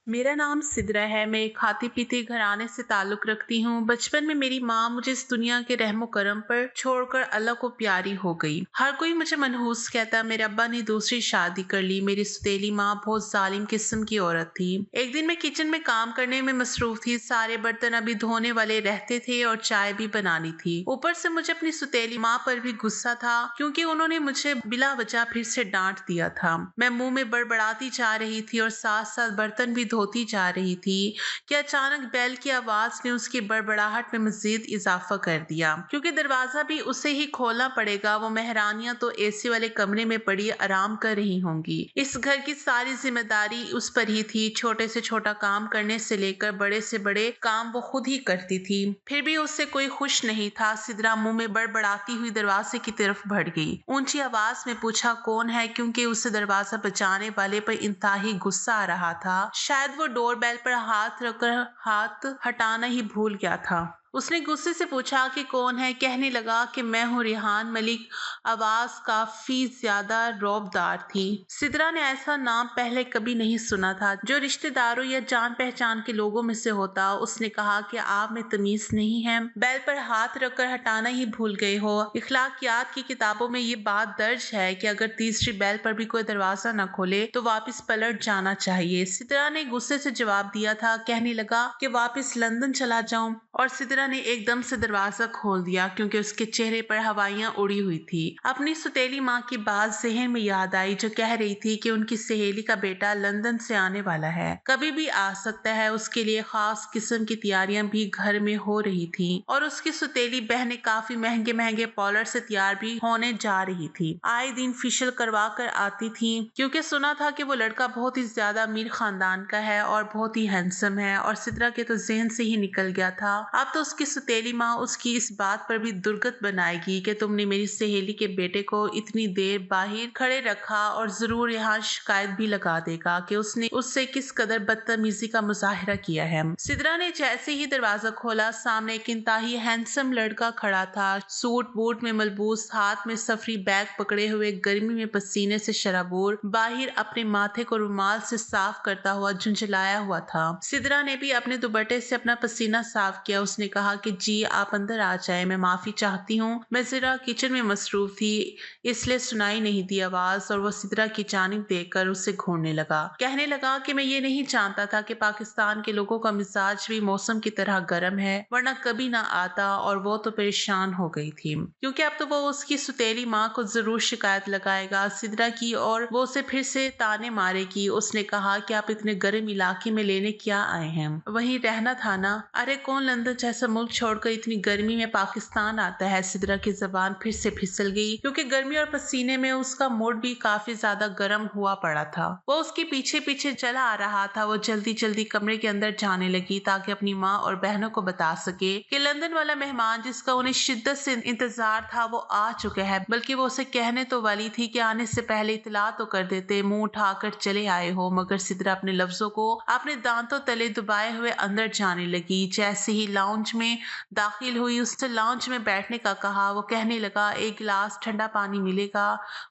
मेरा नाम सिद्रा है। मैं एक खाती पीती घराने से ताल्लुक रखती हूँ। बचपन में मेरी माँ मुझे इस दुनिया के रहमो करम पर छोड़कर अल्लाह को प्यारी हो गई। हर कोई मुझे मनहूस कहता। मेरे अब्बा ने दूसरी शादी कर ली। मेरी सुतेली माँ बहुत जालिम किस्म की औरत थी। एक दिन मैं किचन में काम करने में मसरूफ थी। सारे बर्तन अभी धोने वाले रहते थे और चाय भी बनानी थी। ऊपर से मुझे अपनी सुतेली माँ पर भी गुस्सा था क्योंकि उन्होंने मुझे बिला वजह फिर से डांट दिया था। मैं मुंह में बड़बड़ाती जा रही थी और साथ साथ बर्तन भी धोती जा रही थी कि अचानक बैल की आवाज ने उसकी बड़बड़ाहट में मजीद इजाफा कर दिया, क्योंकि दरवाजा भी उसे ही खोलना पड़ेगा। वो मेहरानियां तो एसी वाले कमरे में पड़ी आराम कर रही होंगी। इस घर की सारी जिम्मेदारी उस पर ही थी। छोटे से छोटा काम करने से लेकर बड़े से बड़े काम वो खुद ही करती थी। फिर भी उससे कोई खुश नहीं था। सिद्रा मुंह में बड़बड़ाती हुई दरवाजे की तरफ बढ़ गई। ऊंची आवाज में पूछा, कौन है? क्योंकि उसे दरवाजा बचाने वाले पर इंतहाई गुस्सा आ रहा था। शायद वो डोर बेल पर हाथ रखकर हाथ हटाना ही भूल गया था। उसने गुस्से से पूछा कि कौन है। कहने लगा कि मैं हूँ रिहान मलिक। आवाज काफी ज्यादा रौबदार थी। सिद्रा ने ऐसा नाम पहले कभी नहीं सुना था जो रिश्तेदारों या जान पहचान के लोगों में से होता। उसने कहा कि आप में तमीज नहीं है, बेल पर हाथ रखकर हटाना ही भूल गए हो। इखलाकियात की किताबों में ये बात दर्ज है कि अगर तीसरी बेल पर भी कोई दरवाजा न खोले तो वापस पलट जाना चाहिए। सिद्रा ने गुस्से से जवाब दिया था। कहने लगा कि वापस लंदन चला जाऊं, और सिद्रा ने एकदम से दरवाजा खोल दिया क्योंकि उसके चेहरे पर हवाइयां उड़ी हुई थी। अपनी सुतेली माँ की बात जहन में याद आई जो कह रही थी कि उनकी सहेली का बेटा लंदन से आने वाला है, कभी भी आ सकता है। उसके लिए खास किस्म की तैयारियां भी घर में हो रही थी और उसकी सुतेली बहनें काफी महंगे महंगे पॉलर से तैयार भी होने जा रही थी। आए दिन फेशियल करवा कर आती थी क्योंकि सुना था कि वो लड़का बहुत ही ज्यादा अमीर खानदान का है और बहुत ही हैंडसम है। और सिद्रा के तो जहन से ही निकल गया था। अब तो उसकी सुतेली माँ उसकी इस बात पर भी दुर्गत बनाएगी कि तुमने मेरी सहेली के बेटे को इतनी देर बाहर खड़े रखा और जरूर यहाँ शिकायत भी लगा देगा कि उसने उससे किस कदर बदतमीजी का मुजाहिरा किया है। सिद्रा ने जैसे ही दरवाजा खोला, सामने एक इंतहाई हैंडसम लड़का खड़ा था। सूट बूट में मलबूस, हाथ में सफरी बैग पकड़े हुए, गर्मी में पसीने से शराबोर, बाहर अपने माथे को रुमाल से साफ करता हुआ झुंझलाया हुआ था। सिद्रा ने भी अपने दुपट्टे से अपना पसीना साफ किया। उसने कहा कि जी आप अंदर आ जाए, मैं माफी चाहती हूँ, मैं जरा किचन में मसरूफ थी इसलिए सुनाई नहीं दी आवाज। और वो सिद्रा की जानिब देखकर उससे घूरने लगा। कहने लगा कि मैं ये नहीं जानता था कि पाकिस्तान के लोगों का मिजाज भी मौसम की तरह गर्म है, वरना कभी ना आता। और वो तो परेशान हो गई थी क्योंकि अब तो वो उसकी सुतेली माँ को जरूर शिकायत लगाएगा सिद्रा की, और वो उसे फिर से ताने मारेगी। उसने कहा कि आप इतने गर्म इलाके में लेने क्या आए हैं? वहीं रहना था ना। अरे कौन लंदन जैसा मुल्क छोड़कर इतनी गर्मी में पाकिस्तान आता है? सिद्रा की जबान फिर से फिसल गई क्योंकि गर्मी और पसीने में उसका मूड भी काफी ज्यादा गर्म हुआ पड़ा था। वो उसके पीछे पीछे चला आ रहा था। वो जल्दी जल्दी कमरे के अंदर जाने लगी ताकि अपनी माँ और बहनों को बता सके कि लंदन वाला मेहमान जिसका उन्हें शिद्दत से इंतजार था वो आ चुका है। बल्कि वो उसे कहने तो वाली थी कि आने से पहले इतला तो कर देते, मुंह उठाकर चले आए हो। मगर सिद्रा अपने लफ्जों को अपने दांतों तले दबाए हुए अंदर जाने लगी। जैसे ही लाउंज में दाखिल हुई, उससे लाउंज में बैठने का कहा। वो कहने लगा, एक गिलास ठंडा पानी मिलेगा?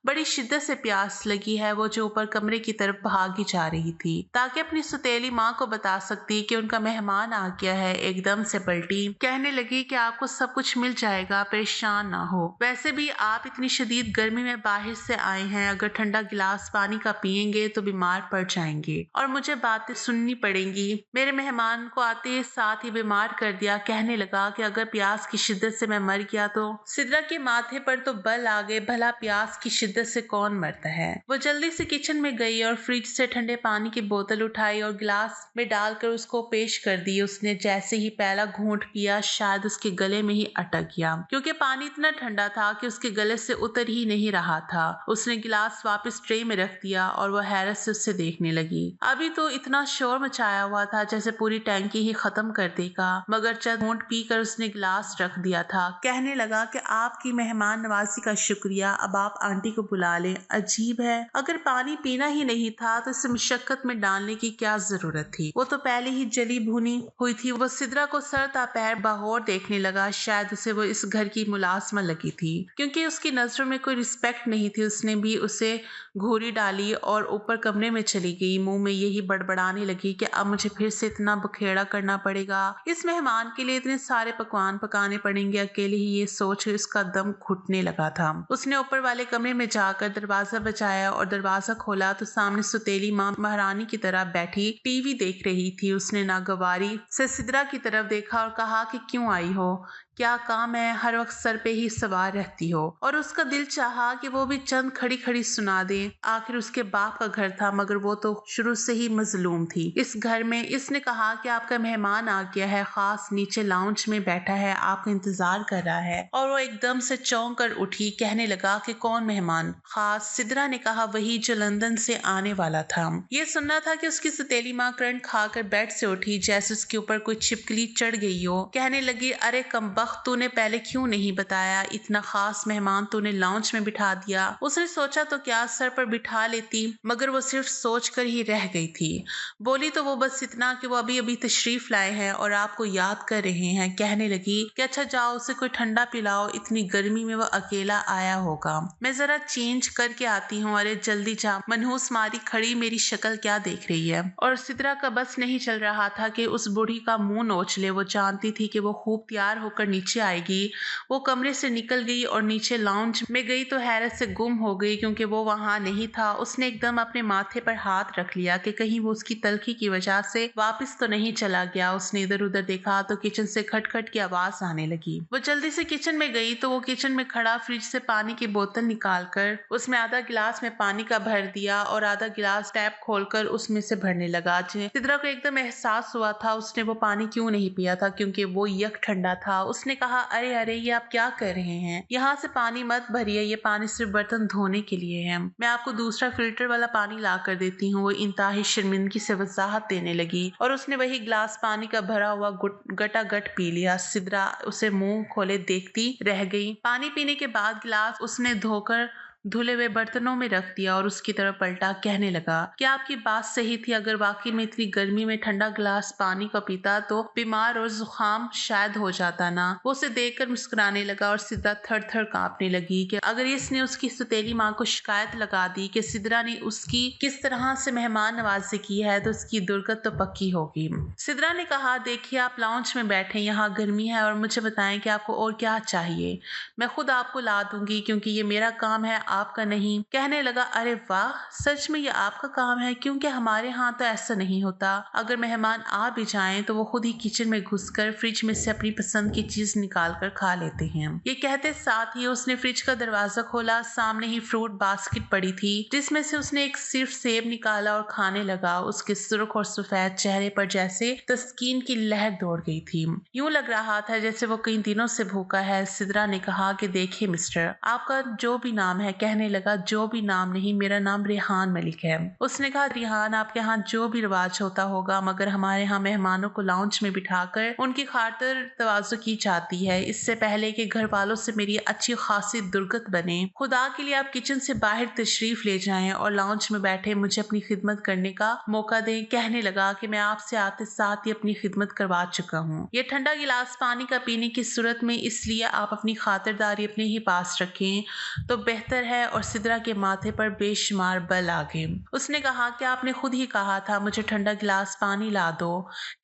बड़ी शिद्दत से प्यास लगी है। वो जो ऊपर कमरे की तरफ भागी जा रही थी ताकि अपनी सुतेली माँ को बता सकती कि उनका मेहमान आ गया है। एकदम से पलटी, कहने लगी कि आपको सब कुछ मिल जाएगा, परेशान ना हो। वैसे भी आप इतनी शदीद गर्मी में बाहर से आए हैं, अगर ठंडा गिलास पानी का पियेंगे तो बीमार पड़ जाएंगे और मुझे बातें सुननी पड़ेंगी। मेरे मेहमान को आते साथ ही बीमार कर दिया। कहने लगा कि अगर प्यास की शिद्दत से मैं मर गया तो? सिद्रा के माथे पर तो बल आ गए। भला प्यास की शिद्दत से कौन मरता है? वो जल्दी से किचन में गई और फ्रिज से ठंडे पानी की बोतल उठाई और गिलास में डालकर उसको पेश कर दी। उसने जैसे ही पहला घूंट पिया, शायद उसके गले में ही अटक गया क्योंकि पानी इतना ठंडा था कि उसके गले से उतर ही नहीं रहा था। उसने गिलास वापस ट्रे में रख दिया और वो हैरत से उससे देखने लगी। अभी तो इतना शोर मचाया हुआ था जैसे पूरी टैंकी ही खत्म कर देगा, मगर चंद घूंट पी कर उसने गिलास रख दिया था। कहने लगा कि आपकी मेहमान नवाजी का शुक्रिया, अब आप आंटी को बुला लें। अजीब है, अगर पानी पीना ही नहीं था तो इसे मुशक्कत में डालने की क्या जरूरत थी। वो तो पहले ही जली भुनी हुई थी। वो सिद्रा को सर ता पैर बगौर देखने लगा। शायद उसे वो इस घर की मुलाजमा लगी थी, क्योंकि उसकी नजरों में कोई रिस्पेक्ट नहीं थी। उसने भी उसे घूरी डाली और ऊपर कमरे में चली गई। मुंह में यही बड़बड़ाने लगी कि अब मुझे फिर से इतना बखेड़ा करना पड़ेगा, इस मेहमान के लिए इतने सारे पकवान पकाने पड़ेंगे। अकेले ही ये सोच उसका दम घुटने लगा था। उसने ऊपर वाले कमरे में जाकर दरवाजा बजाया और दरवाजा खोला तो सामने सुतेली माँ महारानी की तरह बैठी टीवी देख रही थी। उसने नागवारी से सिद्रा की तरफ देखा और कहा कि क्यों आई हो, क्या काम है, हर वक्त सर पे ही सवार रहती हो। और उसका दिल चाहा कि वो भी चंद खड़ी खड़ी सुना दे। आखिर उसके बाप का घर था, मगर वो तो शुरू से ही मजलूम थी इस घर में। इसने कहा कि आपका मेहमान आ गया है, खास नीचे लाउंज में बैठा है, आपका इंतजार कर रहा है। और वो एकदम से चौंक कर उठी। कहने लगा कि कौन मेहमान? खास। सिद्रा ने कहा वही जो लंदन से आने वाला था। ये सुनना था कि उसकी सतीली माँ करंट खाकर बेड से उठी, जैसे उसके ऊपर कोई छिपकली चढ़ गई हो। कहने लगी, अरे कमबख्त, तूने पहले क्यों नहीं बताया? इतना खास मेहमान तूने लाउंज में बिठा दिया। उसने सोचा तो क्या सर पर बिठा लेती, मगर वो सिर्फ सोच कर ही रह गई थी। बोली तो वो बस इतना कि वो अभी अभी तशरीफ लाए हैं और आपको याद कर रहे हैं। कहने लगी कि अच्छा जाओ उसे कोई ठंडा पिलाओ, इतनी गर्मी में वो अकेला आया होगा, मैं जरा चेंज करके आती हूँ। अरे जल्दी जा। मनहूस मारी खड़ी मेरी शक्ल क्या देख रही है। और सिद्रा का बस नहीं चल रहा था कि उस बूढ़ी का मुंह नोच ले। वो जानती थी कि वो खूब तैयार होकर नीचे आएगी। वो कमरे से निकल गई और नीचे लाउंज में गई तो हैरत से गुम हो गई, क्योंकि वो वहां नहीं था। उसने एकदम अपने माथे पर हाथ रख लिया कि कहीं वो उसकी तलखी की वजह से वापस तो नहीं चला गया। उसने इधर उधर देखा तो किचन से खटखट की आवाज आने लगी। वो जल्दी से किचन में गई तो वो किचन में खड़ा फ्रिज से पानी की बोतल निकालकर उसमें आधा गिलास में पानी का भर दिया और आधा गिलास टैप खोलकर उसमें से भरने लगा। सिद्रा को एकदम एहसास हुआ था उसने वो पानी क्यों नहीं पिया था, क्योंकि वो यक ठंडा था। उसने कहा, अरे अरे ये आप क्या कर रहे हैं? यहाँ से पानी मत भरिए, ये पानी सिर्फ बर्तन धोने के लिए है। मैं आपको दूसरा फिल्टर वाला पानी ला कर देती हूँ। वो इंतहाई शर्मिंदगी से वजाहत देने लगी और उसने वही गिलास पानी का भरा हुआ गटागट पी लिया। सिद्रा उसे मुंह खोले देखती रह गई। पानी पीने के बाद गिलास उसने धोकर धुले हुए बर्तनों में रख दिया और उसकी तरफ पलटा। कहने लगा, क्या आपकी बात सही थी? अगर वाकई में इतनी गर्मी में ठंडा गिलास पानी का पीता तो बीमार और जुकाम शायद हो जाता ना। वो उसे देखकर मुस्कुराने लगा और सिद्रा थर थर कांपने लगी कि अगर इसने उसकी सतीली माँ को शिकायत लगा दी कि सिद्रा ने उसकी किस तरह से मेहमान नवाजी की है तो उसकी दुर्गत तो पक्की होगी। सिद्रा ने कहा, देखिए आप लाउंज में बैठे, यहाँ गर्मी है और मुझे बताएं कि आपको और क्या चाहिए। मैं खुद आपको ला दूंगी, क्योंकि ये मेरा काम है, आपका नहीं। कहने लगा, अरे वाह, सच में ये आपका काम है? क्योंकि हमारे यहाँ तो ऐसा नहीं होता। अगर मेहमान आ भी जाएं तो वो खुद ही किचन में घुसकर फ्रिज में से अपनी पसंद की चीज निकाल कर खा लेते हैं। ये कहते साथ ही उसने फ्रिज का दरवाजा खोला। सामने ही फ्रूट बास्केट पड़ी थी, जिसमें से उसने एक सिर्फ सेब निकाला और खाने लगा। उसके सुर्ख और सफेद चेहरे पर जैसे तस्कीन की लहर दौड़ गई थी। यूं लग रहा था जैसे वो कई दिनों से भूखा है। सिद्रा ने कहा कि देखिए मिस्टर, आपका जो भी नाम है। कहने लगा, जो भी नाम नहीं, मेरा नाम रेहान मलिक है। उसने कहा, रेहान, आपके यहाँ जो भी रिवाज होता होगा, मगर हमारे यहाँ मेहमानों को लाउंज में बिठाकर उनकी खातिर तवाज़ु की जाती है, इससे पहले कि घर वालों से मेरी अच्छी खासी दुर्गत बने। खुदा के लिए आप किचन से बाहर तशरीफ ले जाएं और लाउंज में बैठे मुझे अपनी खिदमत करने का मौका दें। कहने लगा कि मैं आपसे आते साथ ही अपनी खिदमत करवा चुका हूँ। ये ठंडा गिलास पानी का पीने की सूरत में, इसलिए आप अपनी खातिरदारी अपने ही पास रखें तो बेहतर है। और सिद्रा के माथे पर बेशुमार बल आ गए। उसने कहा कि आपने खुद ही कहा था मुझे ठंडा गिलास पानी ला दो।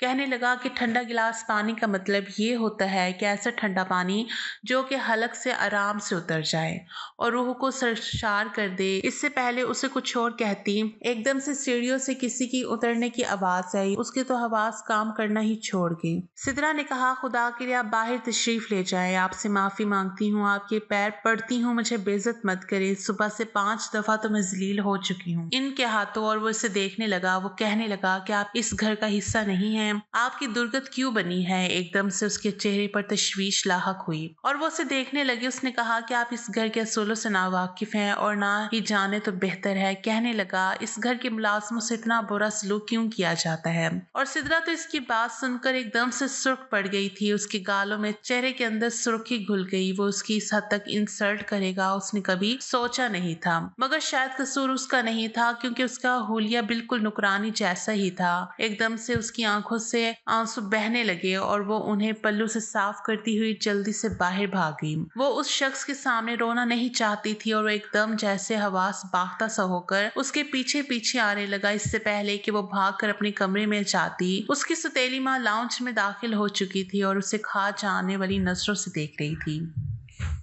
कहने लगा कि ठंडा गिलास पानी का मतलब ये होता है कि ऐसा ठंडा पानी जो कि हलक से आराम से उतर जाए और रूह को सरशार कर दे। इससे पहले उसे कुछ और कहती, एकदम से सीढ़ियों से किसी की उतरने की आवाज आई। उसकी तो हवास काम करना ही छोड़ गई। सिद्रा ने कहा, खुदा के लिए आप बाहर तशरीफ ले जाएं, आपसे माफी मांगती हूँ, आपके पैर पड़ती हूँ, मुझे बेइज्जत मत करिए। करे, सुबह से 5 दफा तो मैं जलील हो चुकी हूँ इनके हाथों। और वो इसे देखने लगा। वो कहने लगा कि आप इस घर का हिस्सा नहीं हैं, आपकी दुर्गत क्यों बनी है। एकदम से उसके चेहरे पर तशवीश लाहक हुई और वो उसे देखने लगी। उसने कहा कि आप इस घर के असूलों से ना वाकिफ हैं और ना ही जाने तो बेहतर है। कहने लगा, इस घर के मुलाजमों से इतना बुरा सलूक क्यों किया जाता है। और सिदरा तो इसकी बात सुनकर एकदम से सुर्ख पड़ गई थी। उसके गालों में, चेहरे के अंदर सुर्खी घुल गई। वो उसकी इस हद तक इंसल्ट करेगा उसने कभी सोचा नहीं था। मगर शायद कसूर उसका नहीं था, क्योंकि उसका हुलिया बिल्कुल नुकरानी जैसा ही था। एकदम से उसकी आंखों से आंसू बहने लगे और वो उन्हें पल्लू से साफ करती हुई जल्दी से बाहर भागी। वो उस शख्स के सामने रोना नहीं चाहती थी और वो एकदम जैसे हवास बाख्ता सा होकर उसके पीछे पीछे आने लगा। इससे पहले कि वो भागकर अपने कमरे में जाती, उसकी सौतेली माँ लाउंज में दाखिल हो चुकी थी और उसे खा जाने वाली नजरों से देख रही थी।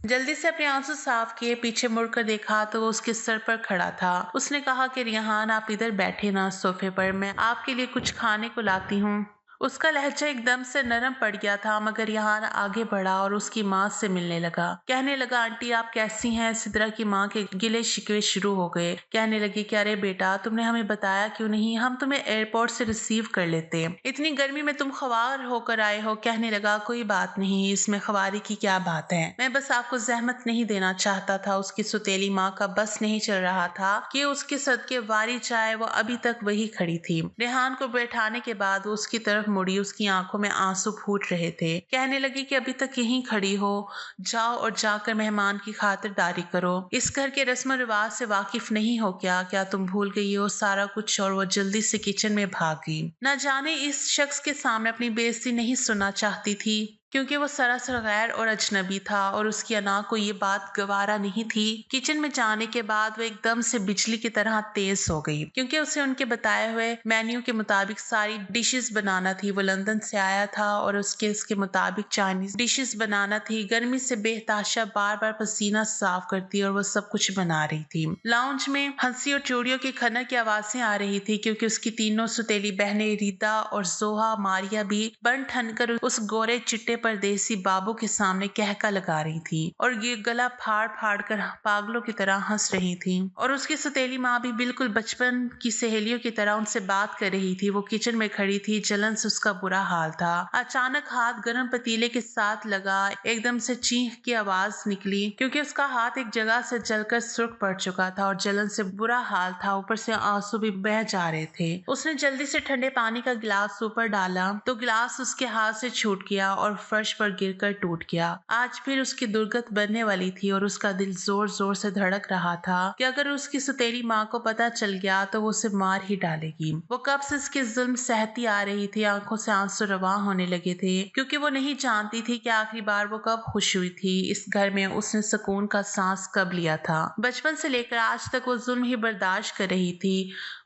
जल्दी से अपने आंसू साफ किए, पीछे मुड़कर देखा तो वो उसके सर पर खड़ा था। उसने कहा कि रिहान, आप इधर बैठे ना सोफे पर, मैं आपके लिए कुछ खाने को लाती हूँ। उसका लहजा एकदम से नरम पड़ गया था, मगर रिहान आगे बढ़ा और उसकी माँ से मिलने लगा। कहने लगा, आंटी आप कैसी हैं। सिद्रा की माँ के गिले शिकवे शुरू हो गए। कहने लगी कि अरे बेटा, तुमने हमें बताया क्यों नहीं, हम तुम्हें एयरपोर्ट से रिसीव कर लेते। इतनी गर्मी में तुम ख्वार होकर आए हो। कहने लगा, कोई बात नहीं, इसमें ख्वारी की क्या बात है, मैं बस आपको जहमत नहीं देना चाहता था। उसकी सुतेली माँ का बस नहीं चल रहा था कि उसके सदके वारी जाए। वो अभी तक वही खड़ी थी। रेहान को बैठाने के बाद वो उसकी तरफ मुड़ी। उसकी आंखों में आंसू फूट रहे थे। कहने लगी कि अभी तक यहीं खड़ी हो, जाओ और जाकर मेहमान की खातिरदारी करो। इस घर के रस्म रिवाज से वाकिफ नहीं हो क्या तुम भूल गई हो सारा कुछ। और वो जल्दी से किचन में भागी। न जाने इस शख्स के सामने अपनी बेइज्जती नहीं सुनना चाहती थी, क्योंकि वो सरासर गैर और अजनबी था और उसकी अना को ये बात गवारा नहीं थी। किचन में जाने के बाद वो एकदम से बिजली की तरह तेज हो गई, क्योंकि उसे उनके बताए हुए मेन्यू के मुताबिक सारी डिशेस बनाना थी। वो लंदन से आया था और उसके मुताबिक चाइनीज डिशेस बनाना थी। गर्मी से बेहताशा बार बार पसीना साफ करती और वो सब कुछ बना रही थी। लाउंज में हंसी और चूड़ियों की खनक की आवाजें आ रही थी, क्योंकि उसकी तीनों सुतेली बहनें रीता और जोहा मारिया भी बन ठन कर उस गोरे चिट्टे परदेसी बाबू के सामने कहका लगा रही थी और ये गला फाड़ फाड़ कर पागलों की तरह हंस रही थी। और उसकी सौतेली माँ भी बिल्कुल बचपन की सहेलियों की तरह उनसे बात कर रही थी। वो किचन में खड़ी थी, जलन से उसका बुरा हाल था। अचानक हाथ गर्म पतीले के साथ लगा, एकदम से चीख की आवाज निकली, क्योंकि उसका हाथ एक जगह से जलकर सुर्ख पड़ चुका था और जलन से बुरा हाल था। ऊपर से आंसू भी बह जा रहे थे। उसने जल्दी से ठंडे पानी का गिलास ऊपर डाला तो गिलास उसके हाथ से छूट गया और फर्श पर गिरकर टूट गया। आज फिर उसकी दुर्गत बनने वाली थी और उसका दिल जोर जोर से धड़क रहा था कि अगर उसकी सौतेली माँ को पता चल गया तो वो उसे मार ही डालेगी। वो कब से इसके जुल्म सहती आ रही थी। आंखों से आंसू रवा होने लगे थे, क्योंकि वो नहीं जानती थी कि आखिरी बार वो कब खुश हुई थी। इस घर में उसने सुकून का सांस कब लिया था। बचपन से लेकर आज तक वो जुल्म ही बर्दाश्त कर रही थी।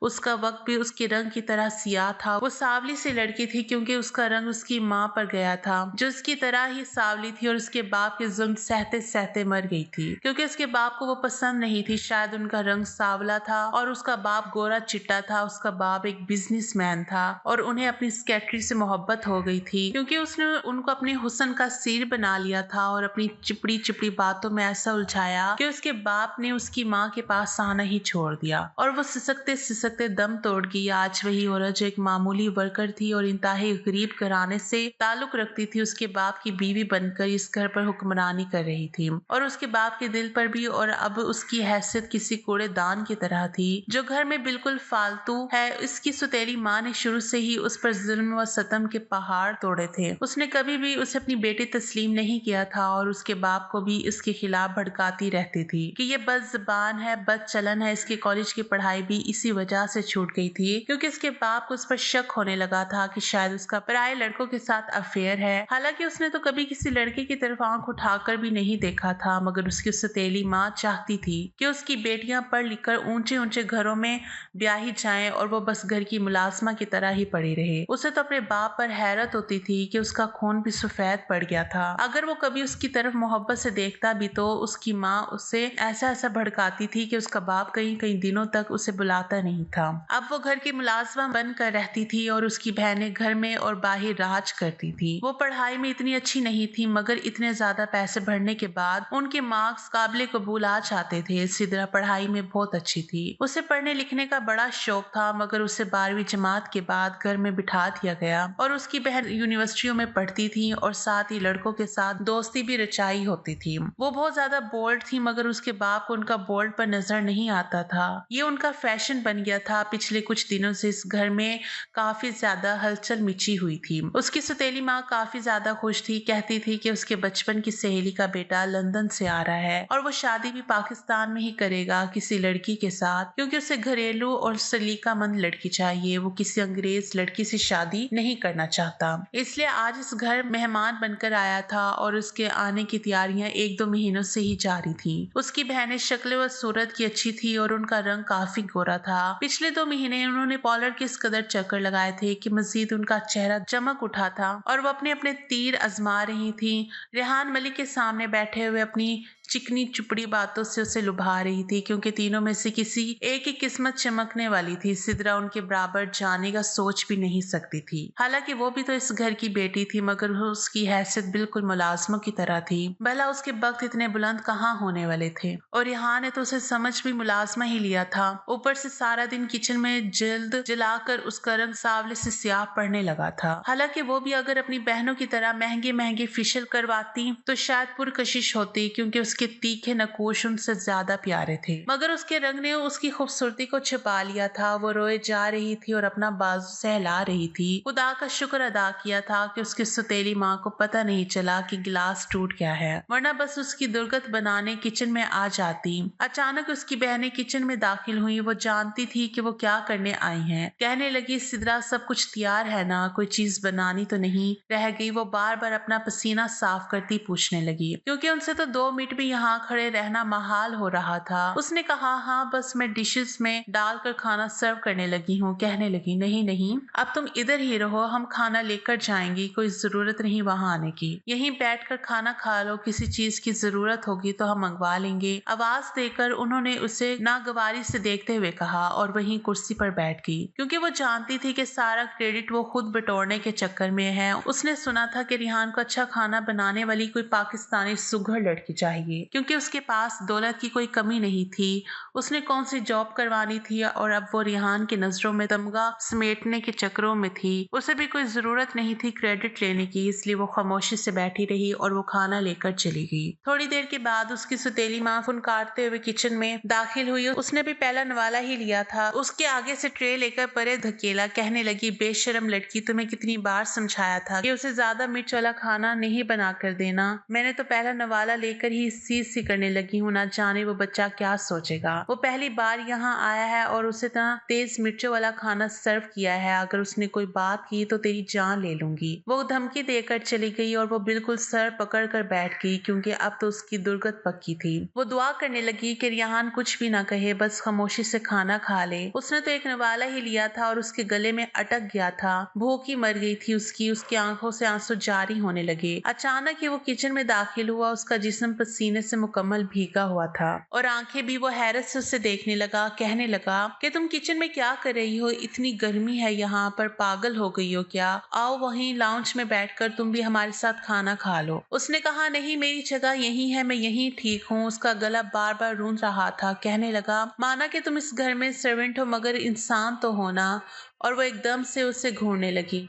उसका वक्त भी उसके रंग की तरह सियाह था। वो सांवली सी लड़की थी, क्योंकि उसका रंग उसकी माँ पर गया था, जो उसकी तरह ही सांवली थी और उसके बाप के जुल्म सहते सहते मर गई थी, क्योंकि उसके बाप को वो पसंद नहीं थी। शायद उनका रंग सांवला था और उसका बाप गोरा चिट्टा था। उसका बाप एक बिजनेसमैन था और उन्हें अपनी सेक्रेटरी से मोहब्बत हो गई थी, क्योंकि उसने उनको अपने हुस्न का सिर बना लिया था और अपनी चिपड़ी चिपड़ी बातों में ऐसा उलझाया कि उसके बाप ने उसकी माँ के पास आना ही छोड़ दिया और वो सिसकते सिसकते दम तोड़ गई। आज वही औरत जो एक मामूली वर्कर थी और इंतहाई गरीब घराने से ताल्लुक रखती थी, उसके बाप की बीवी बनकर इस घर पर हुक्मरानी कर रही थी और उसके बाप के दिल पर भी। और अब उसकी हैसियत किसी कूड़ेदान की तरह थी जो घर में बिल्कुल फालतू है। इसकी सौतेली माँ ने शुरू से ही उस पर जुल्म व सतम के पहाड़ तोड़े थे। उसने कभी भी उसे अपनी बेटी तस्लीम नहीं किया था और उसके बाप को भी इसके खिलाफ भड़काती रहती थी कि ये बदज़बान है, बदचलन है। इसकी कॉलेज की पढ़ाई भी इसी वजह से छूट गई थी, क्योंकि इसके बाप को उस पर शक होने लगा था कि शायद उसका पराये लड़कों के साथ अफेयर है। हालांकि उसने तो कभी किसी लड़के की तरफ आंख उठाकर भी नहीं देखा था, मगर उसकी सौतेली माँ चाहती थी कि उसकी बेटियां पढ़ लिख कर ऊंचे ऊंचे घरों में ब्याही जाएं और वो बस घर की मुलाजमा की तरह ही पड़ी रहे। उसे तो अपने बाप पर हैरत होती थी कि उसका खून भी सफेद पड़ गया था। अगर वो कभी उसकी तरफ मोहब्बत से देखता भी तो उसकी माँ उसे ऐसा ऐसा भड़काती थी कि उसका बाप कई कई दिनों तक उसे बुलाता नहीं था। अब वो घर की मुलाजमा बनकर रहती थी और उसकी बहनें घर में और बाहर राज करती थी। वो पढ़ाई में इतनी अच्छी नहीं थी, मगर इतने ज्यादा पैसे भरने के बाद उनके मार्क्स काबिल कबूल आ जाते थे। सिद्रा पढ़ाई में बहुत अच्छी थी, उसे पढ़ने लिखने का बड़ा शौक था, मगर उसे 12वीं जमात के बाद घर में बिठा दिया गया और उसकी बहन यूनिवर्सिटियों में पढ़ती थी और साथ ही लड़कों के साथ दोस्ती भी रचाई होती थी। वो बहुत ज्यादा बोल्ड थी, मगर उसके बाप को उनका बोल्ड पर नजर नहीं आता था। ये उनका फैशन बन गया था। पिछले कुछ दिनों से इस घर में काफी ज्यादा हलचल मची हुई थी। उसकी सौतेली माँ काफी ज्यादा खुश थी, कहती थी कि उसके बचपन की सहेली का बेटा लंदन से आ रहा है और वो शादी भी पाकिस्तान में ही करेगा किसी लड़की के साथ, क्योंकि उसे घरेलू और सलीकामंद लड़की चाहिए। वो किसी अंग्रेज लड़की से शादी नहीं करना चाहता, इसलिए आज इस घर मेहमान बनकर आया था और उसके आने की तैयारियां 1-2 महीनों से ही जारी थी। उसकी बहनें शक्ल व सूरत की अच्छी थी और उनका रंग काफी गोरा था। पिछले 2 महीने उन्होंने पार्लर के इस कदर चक्कर लगाए थे कि मजीद उनका चेहरा चमक उठा था और वो अपने अपने तीर आजमा रही थी। रेहान मलिक के सामने बैठे हुए अपनी चिकनी चुपड़ी बातों से उसे लुभा रही थी, क्योंकि तीनों में से किसी एक की किस्मत चमकने वाली थी। सिद्रा उनके बराबर जाने का सोच भी नहीं सकती थी। हालांकि वो भी तो इस घर की बेटी थी, मगर उसकी हैसियत बिल्कुल मुलाजमों की तरह थी। भला उसके वक्त इतने बुलंद कहाँ होने वाले थे, और यहाँ ने तो उसे समझ भी मुलाजमा ही लिया था। ऊपर से सारा दिन किचन में जल्द जलाकर उसका रंग सावले से स्याह पड़ने लगा था। हालांकि वो भी अगर अपनी बहनों की तरह महंगे महंगे फेशियल करवाती तो शायद पुरकशिश होती, क्योंकि उसके तीखे नकूश उनसे ज्यादा प्यारे थे, मगर उसके रंग ने उसकी खूबसूरती को छिपा लिया था। वो रोए जा रही थी और अपना बाजू सहला रही थी। खुदा का शुक्र अदा किया था कि उसकी सौतेली माँ को पता नहीं चला कि गिलास टूट गया है, वरना बस उसकी दुर्गत बनाने किचन में आ जाती। अचानक उसकी बहनें किचन में दाखिल हुई। वो जानती थी कि वो क्या करने आई हैं। कहने लगी, सिद्रा सब कुछ तैयार है ना, कोई चीज बनानी तो नहीं रह गई? वो बार बार अपना पसीना साफ करती पूछने लगी, क्योंकि उनसे तो 2 मिनट भी यहाँ खड़े रहना महाल हो रहा था। उसने कहा, हाँ बस मैं डिशेस में डालकर खाना सर्व करने लगी हूँ। कहने लगी, नहीं नहीं, अब तुम इधर ही रहो, हम खाना लेकर जाएंगी, कोई जरूरत नहीं वहाँ आने की। यहीं बैठकर खाना खा लो, किसी चीज की जरूरत होगी तो हम मंगवा लेंगे। आवाज देकर उन्होंने उसे नागवारी से देखते हुए कहा और वहीं कुर्सी पर बैठ गई, क्योंकि वो जानती थी कि सारा क्रेडिट वो खुद बटोरने के चक्कर में है। उसने सुना था कि रिहान को अच्छा खाना बनाने वाली कोई पाकिस्तानी सुघड़ लड़की चाहिए, क्योंकि उसके पास दौलत की कोई कमी नहीं थी। उसने कौन सी जॉब करवानी थी और अब वो रिहान की नजरों में तमगा समेटने के चक्करों में थी। उसे भी कोई जरूरत नहीं थी क्रेडिट लेने की, इसलिए वो खामोशी से बैठी रही और वो खाना लेकर चली गई। थोड़ी देर के बाद उसकी सौतेली माँ फुनकारते हुए किचन में दाखिल हुई। उसने भी पहला नवाला ही लिया था। उसके आगे से ट्रे लेकर परे धकेला। कहने लगी, बेशरम लड़की, तुम्हें कितनी बार समझाया था कि उसे ज्यादा मिर्च वाला खाना नहीं बना कर देना। मैंने तो पहला नवाला लेकर ही सी करने लगी हूँ, ना जाने वो बच्चा क्या सोचेगा। वो पहली बार यहाँ आया है और उसे इतना तेज मिर्चों वाला खाना सर्व किया है, अगर उसने कोई बात की तो तेरी जान ले लूंगी। वो धमकी देकर चली गई और वो बिल्कुल सर पकड़ कर बैठ गई, क्योंकि अब तो उसकी दुर्गत पक्की थी। वो दुआ करने लगी कि रिहान कुछ भी ना कहे, बस खामोशी से खाना खा ले। उसने तो एक नवाला ही लिया था और उसके गले में अटक गया था। भूख ही मर गई थी उसकी आंखों से आंसू जारी होने लगे। अचानक ही वो किचन में दाखिल हुआ। उसका जिस्म पसीने से मुकम्मल भीगा हुआ था और आंखें भी। वो हैरत से उसे देखने लगा। कहने लगा कि तुम किचन में क्या कर रही हो? इतनी गर्मी है यहाँ पर, पागल हो गई हो क्या? आओ वहीं लाउंज में बैठकर तुम भी हमारे साथ खाना खा लो। उसने कहा, नहीं, मेरी जगह यही है, मैं यही ठीक हूँ। उसका गला बार बार रूंध रहा था। कहने लगा, माना कि तुम इस घर में सर्वेंट हो, मगर इंसान तो हो ना। और वो एकदम से उसे घूरने लगी।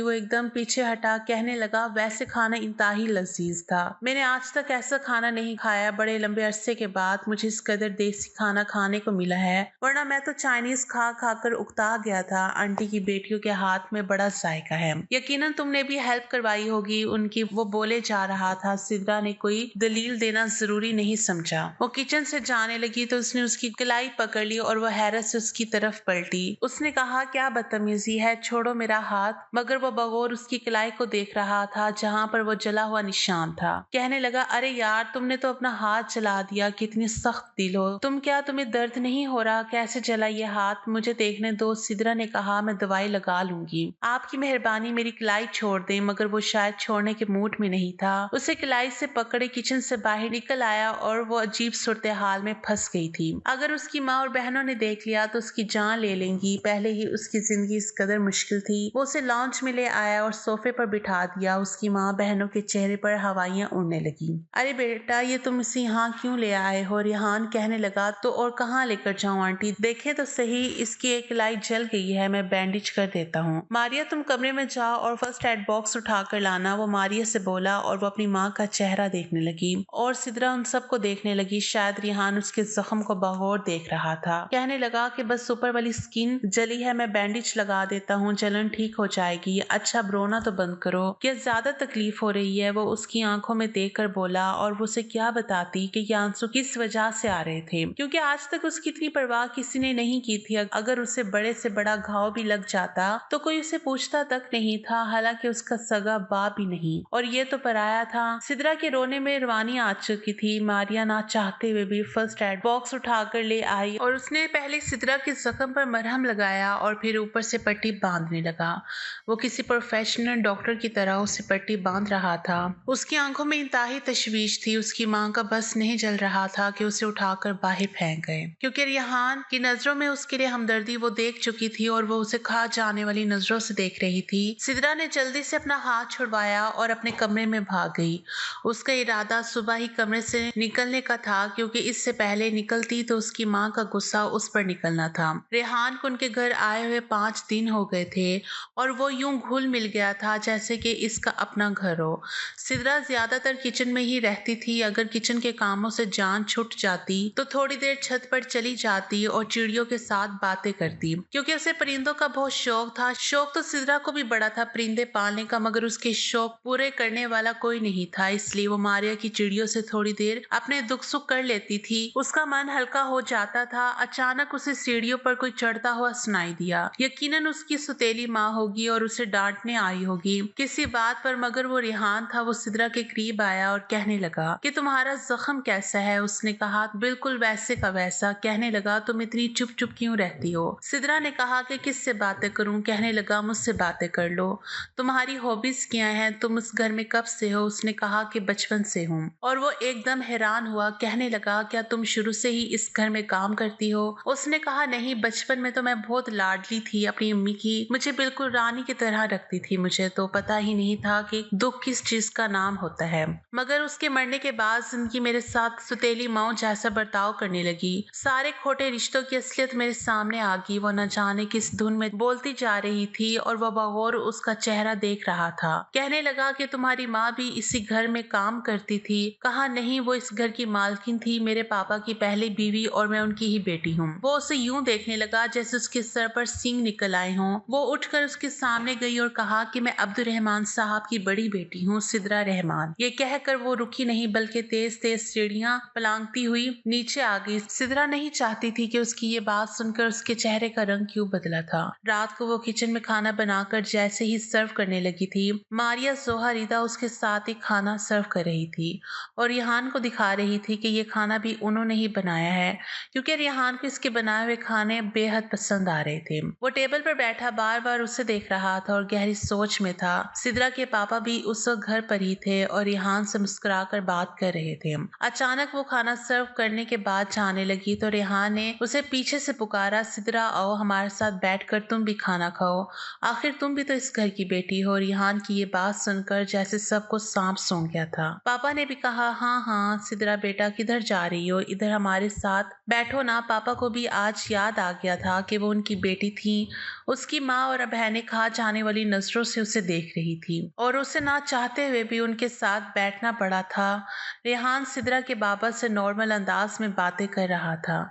वो एकदम पीछे हटा। कहने लगा, वैसे खाना इंतहाई लजीज था। मैंने आज तक ऐसा खाना नहीं खाया। बड़े लंबे अरसे के बाद मुझे इस कदर देसी खाना खाने को मिला है, वरना मैं तो चाइनीज खा खा कर उकता गया था। आंटी की बेटियों के हाथ में बड़ा जायका है। यकीनन तुमने भी हेल्प करवाई होगी उनकी। वो बोले जा रहा था। सिद्रा ने कोई दलील देना जरूरी नहीं समझा। वो किचन से जाने लगी तो उसने उसकी कलाई पकड़ ली और वो हैरत से उसकी तरफ पलटी। उसने कहा, क्या बदतमीजी है, छोड़ो मेरा हाथ। मगर वो बगौर उसकी कलाई को देख रहा था जहाँ पर वो जला हुआ निशान था। कहने लगा, अरे यार, तुमने तो अपना हाथ जला दिया, कितनी सख्त दिल हो तुम। क्या तुम्हें दर्द नहीं हो रहा? कैसे जला ये हाथ? मुझे देखने दो। सिद्रा ने कहा, मैं दवाई लगा लूंगी, आपकी मेहरबानी, मेरी कलाई छोड़ दे। मगर वो शायद छोड़ने के मूड में नहीं था। उसे कलाई से पकड़े किचन से बाहर निकल आया और वो अजीब सूरत हाल में फंस गई थी। अगर उसकी माँ और बहनों ने देख लिया तो उसकी जान ले लेंगी। زندگی, پہلے ہی اس کی زندگی اس قدر مشکل تھی. وہ اسے لانچ میں لے آیا اور صوفے پر بٹھا دیا. اس کی ماں بہنوں کے چہرے پر ہوائیاں اڑنے لگی. ارے بیٹا, یہ تم اسے یہاں کیوں لے آئے ہو؟ ریحان کہنے لگا. تو اور کہاں لے کر جاؤں آنٹی؟ دیکھیں تو صحیح, اس کی ایک لائٹ جل گئی ہے, میں بینڈیج کر دیتا ہوں. ماریا تم کمرے میں جاؤ اور فرسٹ ایڈ باکس اٹھا کر لانا, وہ ماریا سے بولا اور وہ اپنی ماں کا چہرہ دیکھنے لگی اور سدرا ان سب کو دیکھنے لگی. شاید ریحان اس کے زخم کو بغور دیکھ رہا تھا. کہنے لگا کہ بس اوپر والی سکن جلی ہے, میں بینڈیج لگا دیتا ہوں, جلن ٹھیک ہو جائے گی. اچھا اب رونا تو بند کرو, کیا زیادہ تکلیف ہو رہی ہے؟ وہ اس کی آنکھوں میں دیکھ کر بولا اور وہ اسے کیا بتاتی کہ یہ آنسو کس وجہ سے آ رہے تھے, کیونکہ آج تک اس کی اتنی پرواہ کسی نے نہیں کی تھی. اگر اسے بڑے سے بڑا گھاؤ بھی لگ جاتا تو کوئی اسے پوچھتا تک نہیں تھا, حالانکہ اس کا سگا باپ بھی نہیں اور یہ تو پرایا تھا. سدرا کے رونے میں روانی آ چکی تھی. ماریا نہ چاہتے ہوئے بھی فرسٹ ایڈ باکس اٹھا کر لے آئی اور اس نے پہلے سدرا کے زخم پر مرہم لگایا اور پھر اوپر سے پٹی باندھنے لگا. وہ کسی پروفیشنل ڈاکٹر کی طرح اسے پٹی باندھ رہا تھا. اس کی آنکھوں میں انتہائی تشویش تھی. اس کی ماں کا بس نہیں جل رہا تھا کہ اسے اٹھا کر باہر پھینک گئے, کیونکہ ریحان کی نظروں میں اس کے لیے ہمدردی وہ دیکھ چکی تھی اور وہ اسے کھا جانے والی نظروں سے دیکھ رہی تھی. سدرا نے جلدی سے اپنا ہاتھ چھڑوایا اور اپنے کمرے میں بھاگ گئی. اس کا ارادہ صبح ہی کمرے سے نکلنے کا تھا, کیونکہ اس سے پہلے نکلتی تو اس کی ماں کا غصہ اس پر نکلنا تھا. ریحان کو ان کے گھر آئے ہوئے 5 دن ہو گئے تھے اور وہ یوں گھل مل گیا تھا جیسے کہ اس کا اپنا گھر ہو. سدرا زیادہ تر کچن میں ہی رہتی تھی. اگر کچن کے کاموں سے جان چھٹ جاتی تو تھوڑی دیر چھت پر چلی جاتی اور چڑیوں کے ساتھ باتیں کرتی, کیونکہ اسے پرندوں کا بہت شوق تھا. شوق تو سدرا کو بھی بڑا تھا پرندے پالنے کا, مگر اس کے شوق پورے کرنے والا کوئی نہیں تھا. اس لیے وہ ماریا کی چڑیوں سے تھوڑی دیر اپنے دکھ سکھ کر لیتی تھی. اس کا من ہلکا ہو جاتا تھا. اچانک اسے سیڑھیوں پر کوئی چڑھتا ہوا سنائی دیا. یقیناً اس کی سوتیلی ماں ہوگی اور اسے ڈانٹنے آئی ہوگی کسی بات پر, مگر وہ ریحان تھا. وہ سدرا کے قریب آیا اور کہنے لگا کہ تمہارا زخم کیسا ہے؟ اس نے کہا بالکل ویسے کا ویسا. کہنے لگا تم اتنی چپ چپ کیوں رہتی ہو؟ سدرا نے کہا کہ کس سے باتیں کروں؟ کہنے لگا مجھ سے باتیں کر لو. تمہاری ہابیز کیا ہیں؟ تم اس گھر میں کب سے ہو؟ اس نے کہا کہ بچپن سے ہوں. اور وہ ایک دم حیران ہوا. کہنے لگا کیا تم شروع سے ہی اس گھر میں کام کرتی ہو؟ اس نے کہا نہیں, بچپن میں تو میں بہت لاڈلی تھی اپنی امی کی, مجھے بالکل رانی کی طرح رکھتی تھی. مجھے تو پتا ہی نہیں تھا کہ دکھ کس چیز کا نام ہوتا ہے, مگر اس کے مرنے کے بعد زندگی میرے ساتھ ستیلی ماؤں جیسا برتاؤ کرنے لگی. سارے کھوٹے رشتوں کی اصلیت میرے سامنے آ گئی. وہ نہ جانے کس دھن میں بولتی جا رہی تھی اور وہ بغور اس کا چہرہ دیکھ رہا تھا. کہنے لگا کہ تمہاری ماں بھی اسی گھر میں کام کرتی تھی؟ کہا نہیں, وہ اس گھر کی مالکن تھی, میرے پاپا کی پہلی بیوی اور میں ان کی ہی بیٹی ہوں. وہ اسے یوں دیکھنے لگا جیسے اس کے سر پر سینگ نکل آئے ہوں. وہ اٹھ کر اس کے سامنے گئی اور کہا کہ میں عبد الرحمان صاحب کی بڑی بیٹی ہوں, سدرا رحمان. یہ کہہ کر وہ رکی نہیں بلکہ تیز تیز سیڑھیاں پلانگتی ہوئی نیچے آ گئی. سدرا نہیں چاہتی تھی کہ اس کی یہ بات سن کر اس کے چہرے کا رنگ کیوں بدلا تھا. رات کو وہ کچن میں کھانا بنا کر جیسے ہی سرو کرنے لگی تھی, ماریا زوہریدا اس کے ساتھ ہی کھانا سرو کر رہی تھی اور ریحان کو دکھا رہی تھی کہ یہ کھانا بھی انہوں نے ہی بنایا ہے, کیونکہ ریحان کو اس کے بنائے ہوئے کھانے بے حد پسند آ رہے تھے. وہ ٹیبل پر بیٹھا بار بار اسے دیکھ رہا تھا اور گہری سوچ میں تھا. سدرا کے پاپا بھی اس وقت گھر پر ہی تھے اور ریحان سے مسکرا کر بات کر رہے تھے. اچانک وہ کھانا سرو کرنے کے بعد جانے لگی تو ریحان نے اسے پیچھے سے پکارا, سدرا آؤ ہمارے ساتھ بیٹھ کر تم بھی کھانا کھاؤ, آخر تم بھی تو اس گھر کی بیٹی ہو. ریحان کی یہ بات سن کر جیسے سب کو سانپ سونگ گیا تھا. پاپا نے بھی کہا ہاں ہاں سدرا بیٹا کدھر جا رہی ہو, ادھر ہمارے ساتھ بیٹھو نا. پاپا کو بھی آج یاد آ گیا تھا کہ وہ ان کی بیٹی تھی. اس کی ماں اور بہنیں کھا جانے والی نظروں سے اسے دیکھ رہی تھی اور اسے نہ چاہتے ہوئے بھی ان کے ساتھ بیٹھنا پڑا تھا. ریحان سدرا کے بابا سے نارمل انداز میں باتیں کر رہا تھا.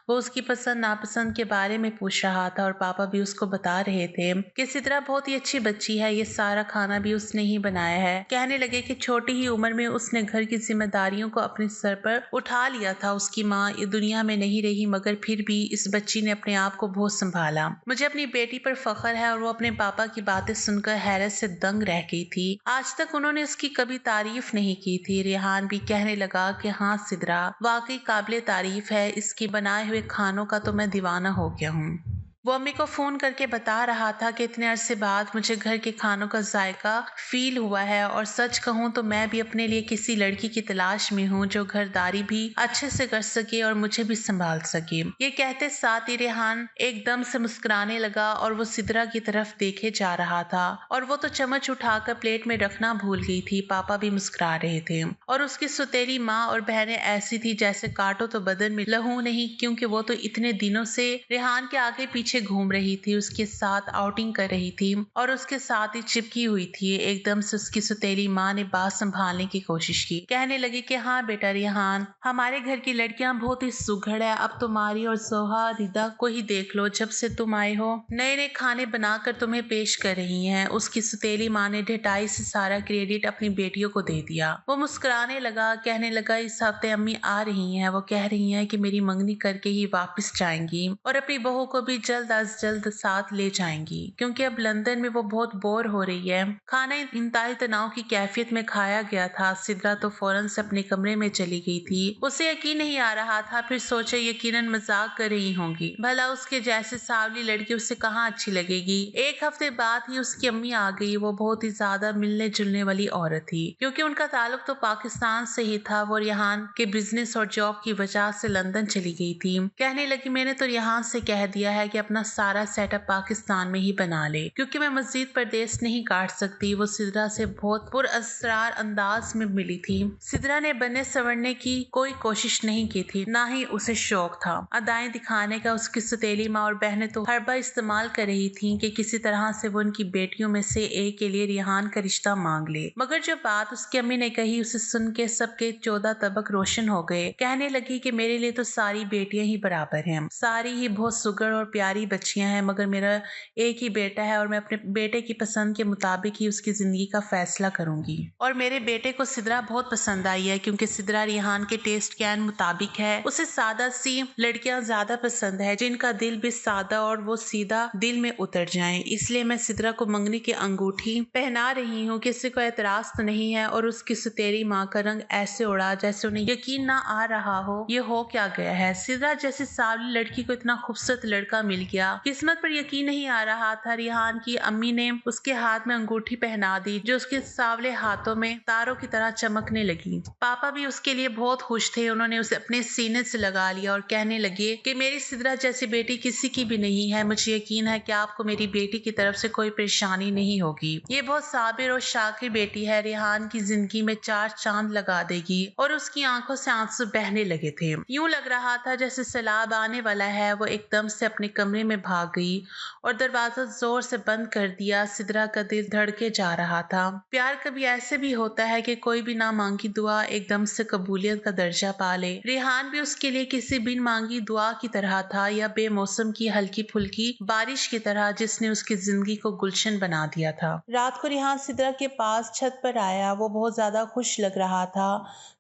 وہ اس کی پسند ناپسند کے بارے میں پوچھ رہا تھا اور پاپا بھی اس کو بتا رہے تھے کہ سدرا بہت ہی اچھی بچی ہے, یہ سارا کھانا بھی اس نے ہی بنایا ہے. کہنے لگے کہ چھوٹی ہی عمر میں اس نے گھر کی ذمہ داریوں کو اپنے سر پر اٹھا لیا تھا. اس کی ماں یہ دنیا میں نہیں رہی مگر پھر بھی اس بچی نے اپنے آپ کو بہت سنبھالا. مجھے اپنی بیٹی پر فخر ہے. اور وہ اپنے پاپا کی باتیں سن کر حیرت سے دنگ رہ گئی تھی. آج تک انہوں نے اس کی کبھی تعریف نہیں کی تھی. ریحان بھی کہنے لگا کہ ہاں سدرا واقعی قابل تعریف ہے, اس کی بنائے ہوئے کھانوں کا تو میں دیوانہ ہو گیا ہوں. वो अम्मी को फोन करके बता रहा था कि इतने अरसे बाद मुझे घर के खानों का जायका फील हुआ है, और सच कहूँ तो मैं भी अपने लिए किसी लड़की की तलाश में हूँ जो घरदारी भी अच्छे से कर सके और मुझे भी संभाल सके। ये कहते साथ ही रेहान एकदम से मुस्कुराने लगा और वो सिद्रा की तरफ देखे जा रहा था, और वो तो चम्मच उठाकर प्लेट में रखना भूल गई थी। पापा भी मुस्कुरा रहे थे और उसकी सुतेली माँ और बहनें ऐसी थी जैसे काटो तो बदन में लहू नहीं, क्योंकि वो तो इतने दिनों से रेहान के आगे पीछे घूम रही थी, उसके साथ आउटिंग कर रही थी और उसके साथ ही चिपकी हुई थी। एकदम से उसकी सुतेली माँ ने बात संभालने की कोशिश की, कहने लगी कि हाँ बेटा रेहान, हमारे घर की लड़कियां बहुत ही सुघड़ है। अब तुम्हारी और सोहा रिदा को ही देख लो, जब से तुम आए हो नए नए खाने बनाकर तुम्हें पेश कर रही हैं। उसकी सुतेली माँ ने ढिठाई से सारा क्रेडिट अपनी बेटियों को दे दिया। वो मुस्कुराने लगा, कहने लगा इस हफ्ते अम्मी आ रही हैं, वो कह रही हैं कि मेरी मंगनी करके ही वापस जाएंगी और अपनी बहू को भी जल्द अज जल्द साथ ले जाएंगी, क्योंकि अब लंदन में वो बहुत बोर हो रही है। खाना इंतहाई तनाव की कैफियत में खाया गया था। सिद्रा तो फौरन से अपने कमरे में चली गई थी। उसे यकीन नहीं आ रहा था, फिर सोचे यकीनन मजाक कर रही होंगी, भला उसके जैसे सावली लड़की उसे कहाँ अच्छी लगेगी। एक हफ्ते बाद ही उसकी अम्मी आ गई। वो बहुत ही ज्यादा मिलने जुलने वाली औरत थी, क्योंकि उनका ताल्लुक तो पाकिस्तान से ही था। वो रेहान के बिजनेस और जॉब की वजह से लंदन चली गई थी। कहने लगी मैंने तो रेहान से कह दिया है कि अपना सारा सेटअप पाकिस्तान में ही बना ले, क्योंकि मैं मजीद परदेश नहीं काट सकती। वो सिद्रा से बहुत पुरअसरार अंदाज में मिली थी। सिद्रा ने बनने संवरने की कोई कोशिश नहीं की थी, ना ही उसे शौक था अदाएं दिखाने का। उसकी सतीली माँ और बहनें तो हर बार इस्तेमाल कर रही थी कि किसी तरह से वो उनकी बेटियों में से एक के लिए रेहान का रिश्ता मांग ले। मगर जो बात उसकी अम्मी ने कही उसे सुन के सबके 14 तबक रोशन हो गए। कहने लगी कि मेरे लिए तो सारी बेटियां ही बराबर हैं, सारी ही बहुत सुगड़ और प्यारी बच्चियां हैं, मगर मेरा एक ही बेटा है और मैं अपने बेटे की पसंद के मुताबिक ही उसकी जिंदगी का फैसला करूंगी। और मेरे बेटे को सिद्रा बहुत पसंद आई है, क्योंकि सिद्रा रेहान के टेस्ट के मुताबिक है। उसे सादा सी लड़कियां ज्यादा पसंद है, जिनका दिल भी सादा और वो सीधा दिल में उतर जाएं। इसलिए मैं सिद्रा को मंगनी की अंगूठी पहना रही हूँ। किसी को एतराज तो नहीं है। और उसकी सुतेरी माँ का रंग ऐसे उड़ा जैसे उन्हें यकीन ना आ रहा हो ये हो क्या गया है। सिद्रा जैसी सावली लड़की को इतना खूबसूरत लड़का मिल गया। किस्मत पर यकीन नहीं आ रहा था। रेहान की अम्मी ने उसके हाथ में अंगूठी पहना दी, जो उसके सावले हाथों में तारों की तरह चमकने लगी। पापा भी उसके लिए बहुत खुश थे। उन्होंने उसे अपने सीने से लगा लिया और कहने लगे कि मेरी सिद्रा जैसी बेटी किसी की भी नहीं है। मुझे यकीन है कि आपको मेरी बेटी की तरफ से कोई परेशानी नहीं होगी। ये बहुत साबिर और शाकिर बेटी है, रेहान की जिंदगी में 4 चांद लगा देगी। और उसकी आंखों से आंसू बहने लगे थे। यूं लग रहा था जैसे सैलाब आने वाला है। वो एकदम से अपने कमरे में भाग गई और दरवाजा जोर से बंद कर दिया। सिद्रा का दिल धड़के जा रहा था। प्यार कभी ऐसे भी होता है कि कोई भी ना मांगी दुआ एकदम से कबूलियत का दर्जा पा ले। रेहान भी उसके लिए किसी बिन मांगी दुआ की तरह था, या बेमौसम की हल्की फुल्की बारिश की तरह जिसने उसकी जिंदगी को गुलशन बना दिया था। रात को रेहान सिद्रा के पास छत पर आया। वो बहुत ज्यादा खुश लग रहा था।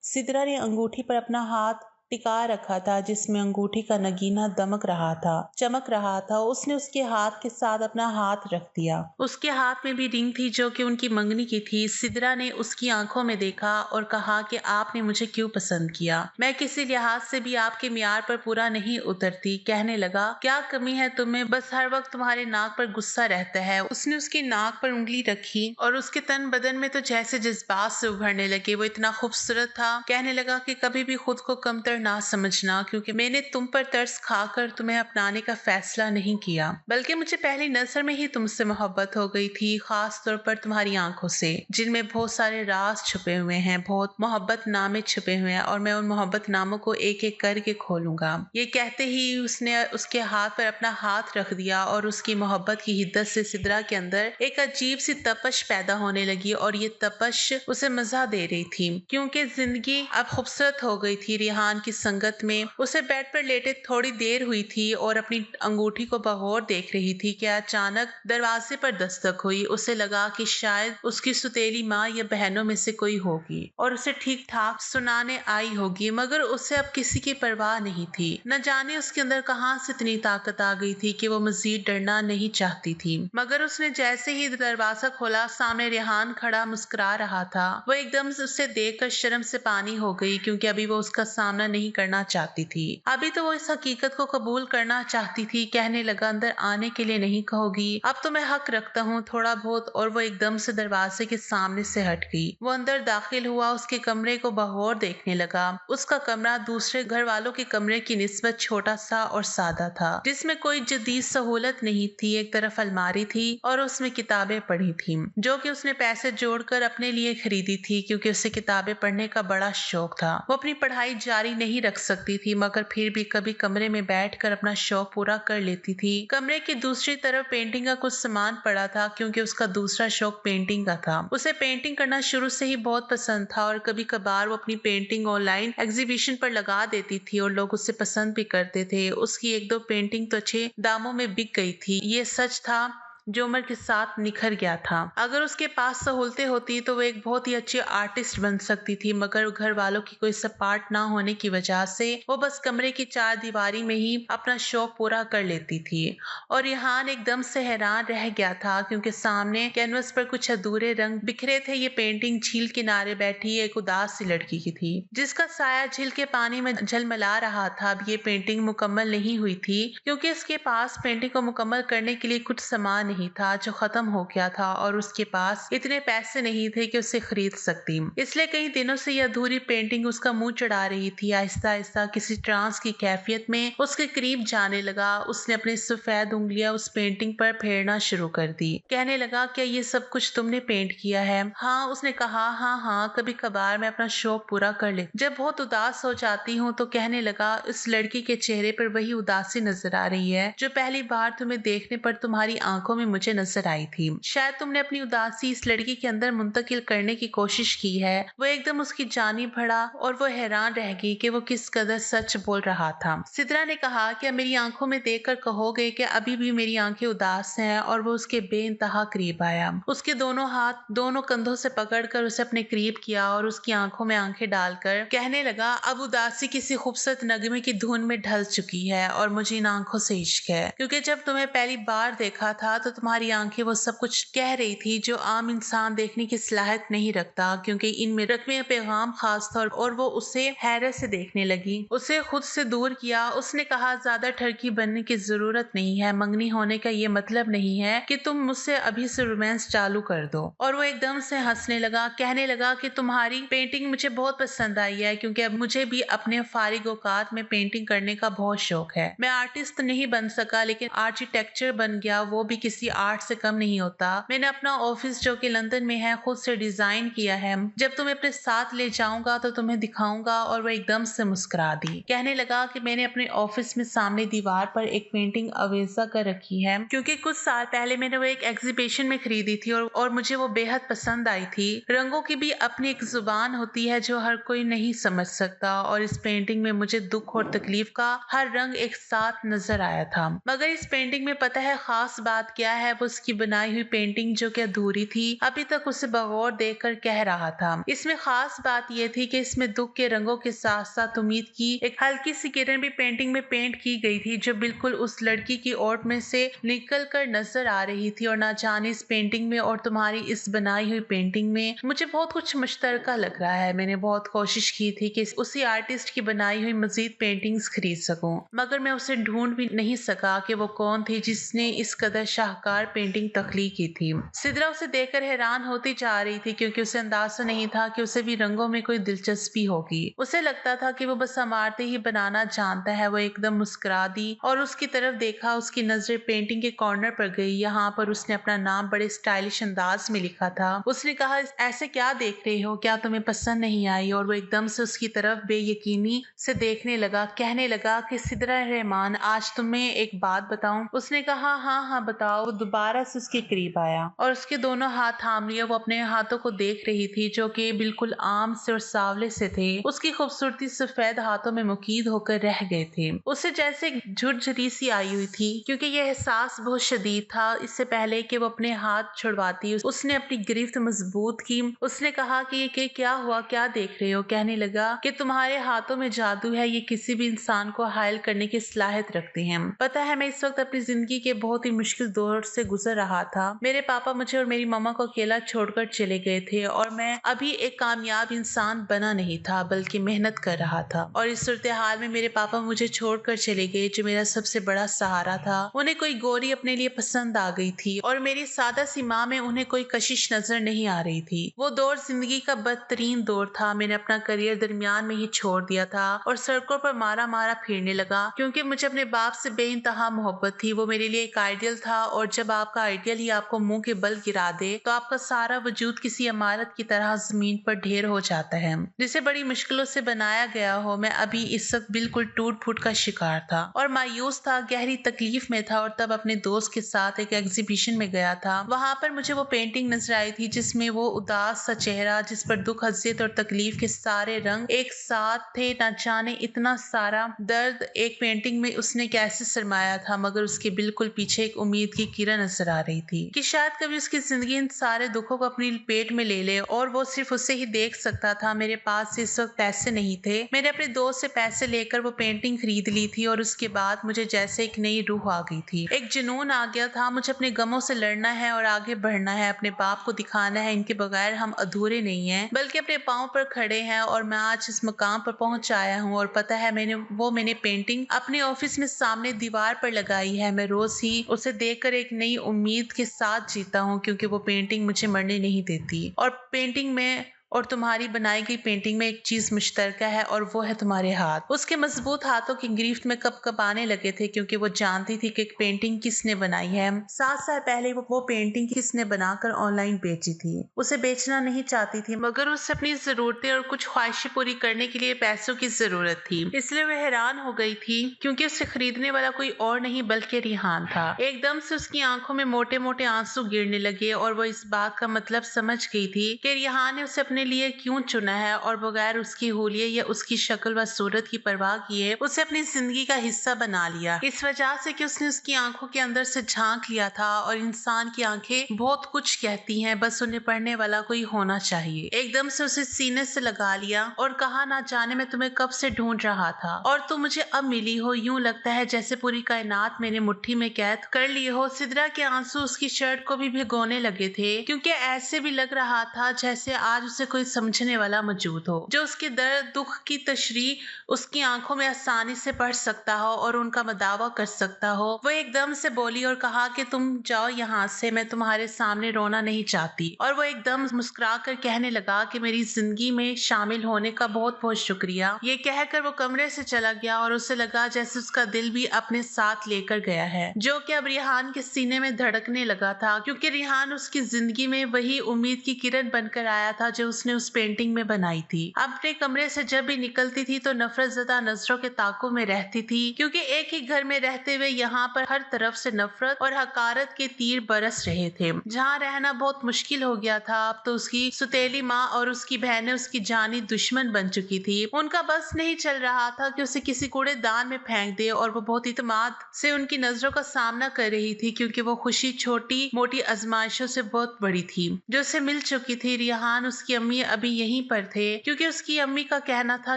सिद्रा ने अंगूठी पर अपना हाथ टिका रखा था, जिसमें अंगूठी का नगीना चमक रहा था। उसने उसके हाथ के साथ अपना हाथ रख दिया। उसके हाथ में भी रिंग थी जो कि उनकी मंगनी की थी। सिद्रा ने उसकी आंखों में देखा और कहा कि आपने मुझे क्यों पसंद किया। मैं किसी लिहाज से भी आपके मियार पर पूरा नहीं उतरती। कहने लगा क्या कमी है तुम्हें, बस हर वक्त तुम्हारे नाक पर गुस्सा रहता है। उसने उसकी नाक पर उंगली रखी और उसके तन बदन में तो जैसे जज्बात से उभरने लगे। वो इतना खूबसूरत था। कहने लगा कि कभी भी खुद को कमतर ना समझना, क्योंकि मैंने तुम पर तरस खाकर तुम्हें अपनाने का फैसला नहीं किया, बल्कि मुझे पहली नजर में ही तुमसे मोहब्बत हो गई थी, खास तौर पर तुम्हारी आंखों से, जिनमें बहुत सारे राज छुपे हुए हैं, बहुत मोहब्बत नामे छुपे हुए हैं, और मैं उन मोहब्बत नामों को एक एक करके खोलूंगा। ये कहते ही उसने उसके हाथ पर अपना हाथ रख दिया और उसकी मोहब्बत की हिद्दत से सिद्रा के अंदर एक अजीब सी तपश पैदा होने लगी। और ये तपश उसे मजा दे रही थी, क्योंकि जिंदगी अब खूबसूरत हो गई थी। रेहान की संगत में उसे बेड पर लेटे थोड़ी देर हुई थी और अपनी अंगूठी को बगौर देख रही थी कि अचानक दरवाजे पर दस्तक हुई। उसे लगा कि शायद उसकी सुतेली माँ या बहनों में से कोई होगी और उसे ठीक ठाक सुनाने आई होगी, मगर उसे अब किसी की परवाह नहीं थी। न जाने उसके अंदर कहां से इतनी ताकत आ गई थी कि वो मजीद डरना नहीं चाहती थी। मगर उसने जैसे ही दरवाजा खोला, सामने रेहान खड़ा मुस्कुरा रहा था। वो एकदम से उसे देखकर शर्म से पानी हो गई, क्योंकि अभी वो उसका सामना नहीं करना चाहती थी। अभी तो वो इस हकीकत को कबूल करना चाहती थी। कहने लगा, अंदर आने के लिए नहीं कहोगी? अब तो मैं हक रखता हूँ थोड़ा बहुत। और वो एकदम से दरवाजे के सामने से हट गई। वो अंदर दाखिल हुआ, उसके कमरे को बगौर देखने लगा। उसका कमरा दूसरे घर वालों के कमरे की निस्बत छोटा सा और सादा था, जिसमें कोई जदीद सहूलत नहीं थी। एक तरफ अलमारी थी और उसमें किताबें पड़ी थी, जो कि उसने पैसे जोड़कर अपने लिए खरीदी थी, क्योंकि उसे किताबें पढ़ने का बड़ा शौक था। वो अपनी पढ़ाई जारी नहीं रख सकती थी, मगर फिर भी कभी कमरे में बैठकर अपना शौक पूरा कर लेती थी। कमरे की दूसरी तरफ पेंटिंग का कुछ सामान पड़ा था, क्योंकि उसका दूसरा शौक पेंटिंग का था। उसे पेंटिंग करना शुरू से ही बहुत पसंद था और कभी कभार वो अपनी पेंटिंग ऑनलाइन एग्जीबिशन पर लगा देती थी और लोग उसे पसंद भी करते थे। उसकी एक दो पेंटिंग तो अच्छे दामों में बिक गई थी। ये सच था जो उम्र के साथ निखर गया था। अगर उसके पास सहूलतें होती तो वो एक बहुत ही अच्छी आर्टिस्ट बन सकती थी, मगर घर वालों की कोई सपाट ना होने की वजह से वो बस कमरे की चार दीवारी में ही अपना शौक पूरा कर लेती थी। और रिहान एकदम से हैरान रह गया था, क्योंकि सामने कैनवस पर कुछ अधूरे रंग बिखरे थे। ये पेंटिंग झील किनारे बैठी एक उदास सी लड़की की थी, जिसका साया झील के पानी में झलमला रहा था। अब ये पेंटिंग मुकम्मल नहीं हुई थी, क्योंकि उसके पास पेंटिंग को मुकम्मल करने के लिए कुछ सामान नहीं था, जो खत्म हो गया था, और उसके पास इतने पैसे नहीं थे कि उसे खरीद सकती। इसलिए कई दिनों से यह अधूरी पेंटिंग उसका मुंह चढ़ा रही थी। आहिस्ता आहिस्ता किसी ट्रांस की कैफियत में उसके करीब जाने लगा। उसने अपनी सफेद उंगलियां उस पेंटिंग पर फेरना शुरू कर दी। कहने लगा, क्या ये सब कुछ तुमने पेंट किया है? हाँ, उसने कहा, हाँ, कभी कभार मैं अपना शौक पूरा कर ले जब बहुत उदास हो जाती हूँ। तो कहने लगा, इस लड़की के चेहरे पर वही उदासी नजर आ रही है जो पहली बार तुम्हें देखने पर तुम्हारी आंखों में मुझे नजर आई थी। शायद तुमने अपनी उदासी इस लड़की के अंदर मुंतकिल करने की कोशिश की है। वो एकदम उसकी जानी बढ़ा और वो हैरान रह गई कि वो किस कदर सच बोल रहा था। सिद्रा ने कहा, क्या मेरी आंखों में देखकर कहोगे कि अभी भी मेरी आंखें उदास हैं? और वो उसके बेइंतहा करीब आया। उसके दोनों हाथ दोनों कंधों से पकड़कर उसे अपने करीब किया और उसकी आंखों में आंखें डालकर कहने लगा, अब उदासी किसी खूबसूरत नगमे की धुन में ढल चुकी है और मुझे इन आंखों से इश्क है, क्योंकि जब तुम्हें पहली बार देखा था तो तुम्हारी आंखें वो सब कुछ कह रही थी जो आम इंसान देखने की सलाहियत नहीं रखता, क्योंकि इनमें रकमे पैगाम खास था। और वो उसे हैरत से देखने लगी। उसे खुद से दूर किया। उसने कहा, ज्यादा ठरकी बनने की जरूरत नहीं है। मंगनी होने का ये मतलब नहीं है कि तुम मुझसे अभी से रोमांस चालू कर दो। और वो एकदम से हंसने लगा। कहने लगा कि तुम्हारी पेंटिंग मुझे बहुत पसंद आई है, क्योंकि अब मुझे भी अपने फारिग औकात में पेंटिंग करने का बहुत शौक है। मैं आर्टिस्ट नहीं बन सका, लेकिन आर्किटेक्चर बन गया, वो भी किसी आर्ट से कम नहीं होता। मैंने अपना ऑफिस, जो कि लंदन में है, खुद से डिजाइन किया है। जब तुम्हें अपने साथ ले जाऊंगा तो तुम्हें दिखाऊंगा। और वो एकदम से मुस्कुरा दी। कहने लगा कि मैंने अपने ऑफिस में सामने दीवार पर एक पेंटिंग अवेजा कर रखी है, क्योंकि कुछ साल पहले मैंने वो एक एग्जीबिशन में खरीदी थी और मुझे वो बेहद पसंद आई थी। रंगों की भी अपनी एक जुबान होती है जो हर कोई नहीं समझ सकता, और इस पेंटिंग में मुझे दुख और तकलीफ का हर रंग एक साथ नजर आया था। मगर इस पेंटिंग में पता है खास बात क्या है? वो उसकी बनाई हुई पेंटिंग, जो कि अधूरी थी, अभी तक उसे बगौर देखकर कह रहा था। इसमें खास बात यह थी कि इसमें दुख के रंगों के साथ साथ उम्मीद की एक हल्की सी किरण भी पेंटिंग में पेंट की गई थी, जो बिल्कुल उस लड़की की ओर में से निकल कर नजर आ रही थी। और ना जाने इस पेंटिंग में और तुम्हारी इस बनाई हुई पेंटिंग में मुझे बहुत कुछ मुश्तरका लग रहा है। मैंने बहुत कोशिश की थी कि उसी आर्टिस्ट की बनाई हुई मजीद पेंटिंग्स खरीद सकूं, मगर मैं उसे ढूंढ भी नहीं सका कि वो कौन थी जिसने इस कदर शाहकार पेंटिंग तख्लीक की थी। सिद्रा उसे देखकर हैरान होती जा रही थी, क्योंकि उसे अंदाजा नहीं था कि उसे भी रंगों में कोई दिलचस्पी होगी। उसे लगता था कि वो बस इमारतें ही बनाना जानता है। वो एकदम मुस्कुरा दी और उसकी तरफ देखा। उसकी नजर पेंटिंग के कॉर्नर पर गई। यहाँ पर उसने अपना नाम बड़े स्टाइलिश अंदाज में लिखा था। उसने कहा, ऐसे क्या देख रहे हो? क्या तुम्हें पसंद नहीं आई? और वो एकदम से उसकी तरफ बेयकीनी से देखने लगा। कहने लगा कि सिद्रा रहमान, आज तुम्हें एक बात बताऊं? उसने कहा, हाँ बताओ। वो दोबारा से उसके करीब आया और उसके दोनों हाथ थाम लिए। वो अपने हाथों को देख रही थी, जो कि बिल्कुल आम से और सांवले से थे। उसकी खूबसूरती सफेद हाथों में मुकीद होकर रह गए थे। उसे जैसे झुरझुरी सी आई हुई थी, क्योंकि यह एहसास बहुत शदीद था। इससे पहले कि वो अपने हाथ छुड़वाती, उसने अपनी गिरफ्त मजबूत की। उसने कहा कि ये क्या हुआ? क्या देख रहे हो? कहने लगा कि तुम्हारे हाथों में जादू है। ये किसी भी इंसान को हायल करने की सलाहियत रखते हैं। पता है, मैं इस वक्त अपनी जिंदगी के बहुत ही मुश्किल दौर दौर से गुजर रहा था। मेरे पापा मुझे और मेरी मम्मा को अकेला छोड़कर चले गए थे और मैं अभी एक कामयाब इंसान बना नहीं था बल्कि मेहनत कर रहा था। और इस सूरत हाल में मेरे पापा मुझे छोड़कर चले गए जो मेरा सबसे बड़ा सहारा था। उन्हें कोई गोरी अपने लिए पसंद आ गई थी और मेरी सादा सी माँ में उन्हें कोई कशिश नजर नहीं आ रही थी। वो दौर जिंदगी का बदतरीन दौर था। मैंने अपना करियर दरमियान में ही छोड़ दिया था और सड़कों पर मारा मारा फिरने लगा क्योंकि मुझे अपने बाप से बेइंतहा मोहब्बत थी। वो मेरे लिए एक आइडियल था और जब आपका आइडियल ही आपको मुंह के बल गिरा दे तो आपका सारा वजूद किसी इमारत की तरह जमीन पर ढेर हो जाता है जिसे बड़ी मुश्किलों से बनाया गया हो। मैं अभी इस वक्त बिल्कुल टूट फूट का शिकार था और मायूस था, गहरी तकलीफ में था और तब अपने दोस्त के साथ एक एग्जीबिशन में गया था। वहां पर मुझे वो पेंटिंग नजर आई थी जिसमें वो उदास सा चेहरा जिस पर दुख, हज़ियत और तकलीफ के सारे रंग एक साथ थे। न जाने इतना सारा दर्द एक पेंटिंग में उसने कैसे सरमाया था, मगर उसके बिल्कुल पीछे एक उम्मीद की किरण नजर आ रही थी कि शायद कभी उसकी जिंदगी इन सारे दुखों को अपनी पेट में ले ले और वो सिर्फ उसे ही देख सकता था। मेरे पास इस वक्त पैसे नहीं थे। मैंने अपने दोस्त से पैसे लेकर वो पेंटिंग खरीद ली थी और उसके बाद मुझे जैसे एक नई रूह आ गई थी, एक जुनून आ गया था। मुझे अपने गमों से लड़ना है और आगे बढ़ना है, अपने बाप को दिखाना है इनके बगैर हम अधूरे नहीं हैं बल्कि अपने पाँव पर खड़े हैं। और मैं आज इस मकाम पर पहुंच आया हूँ और पता है मैंने पेंटिंग अपने ऑफिस में सामने दीवार पर लगाई है। मैं रोज ही उसे देखकर एक नई उम्मीद के साथ जीता हूँ क्योंकि वो पेंटिंग मुझे मरने नहीं देती। और पेंटिंग में और तुम्हारी बनाई गई पेंटिंग में एक चीज मुश्तरका है और वो है तुम्हारे हाथ। उसके मजबूत हाथों की गिरफ्त में कब आने लगे थे क्योंकि वो जानती थी कि एक पेंटिंग किसने बनाई है। 7 साल पहले वो पेंटिंग किसने बनाकर ऑनलाइन बेची थी। उसे बेचना नहीं चाहती थी मगर उसे अपनी जरूरतें और कुछ ख्वाहिशें पूरी करने के लिए पैसों की जरूरत थी। इसलिए वह हैरान हो गई थी क्योंकि उसे खरीदने वाला कोई और नहीं बल्कि रिहान था। एकदम से उसकी आंखों में मोटे मोटे आंसू गिरने लगे और वो इस बात का मतलब समझ गई थी कि रिहान ने उसे अपने लिए क्यों चुना है और बगैर उसकी हुलिये या उसकी शक्ल व सूरत की परवाह किए उसे अपनी जिंदगी का हिस्सा बना लिया। इस वजह से कि उसने उसकी आंखों के अंदर से झांक लिया था और इंसान की आंखें बहुत कुछ कहती हैं, बस उन्हें पढ़ने वाला कोई होना चाहिए। एकदम से उसे सीने से लगा लिया और कहा, ना जाने मैं तुम्हें कब से ढूंढ रहा था और तुम मुझे अब मिली हो। यूं लगता है जैसे पूरी कायनात मैंने मुट्ठी में कैद कर ली हो। सिदरा के आंसू उसकी शर्ट को भी भिगोने लगे थे क्योंकि ऐसे भी लग रहा था जैसे आज उसे कोई समझने वाला मौजूद हो जो उसके दर्द दुख की तशरीह उसकी आंखों में आसानी से पढ़ सकता हो और उनका मदावा कर सकता हो। वो एकदम से बोली और कहा कि तुम जाओ यहाँ से, मैं तुम्हारे सामने रोना नहीं चाहती। और वो एकदम मुस्कुरा कर कहने लगा कि मेरी जिंदगी में शामिल होने का बहुत बहुत शुक्रिया। ये कहकर वो कमरे से चला गया और उसे लगा जैसे उसका दिल भी अपने साथ लेकर गया है जो कि अब रिहान के सीने में धड़कने लगा था क्योंकि रिहान उसकी जिंदगी में वही उम्मीद की किरण बनकर आया था जो उसने उस पेंटिंग में बनाई थी। अपने कमरे से जब भी निकलती थी तो नफरत ज़दा नजरों के ताक़ुब में रहती थी क्योंकि एक ही घर में रहते हुए यहाँ पर हर तरफ से नफरत और हकारत के तीर बरस रहे थे। जहाँ रहना बहुत मुश्किल हो गया था। अब तो उसकी सुतेली माँ और उसकी बहनें उसकी जानी दुश्मन बन चुकी थी। उनका बस नहीं चल रहा था कि उसे किसी कूड़ेदान में फेंक दे और वो बहुत इत्मीनान से उनकी नजरों का सामना कर रही थी क्योंकि वो खुशी छोटी मोटी आजमाइशों से बहुत बड़ी थी जो उसे मिल चुकी थी। रिहान उसकी अम्मी अभी यहीं पर थे क्योंकि उसकी अम्मी का कहना था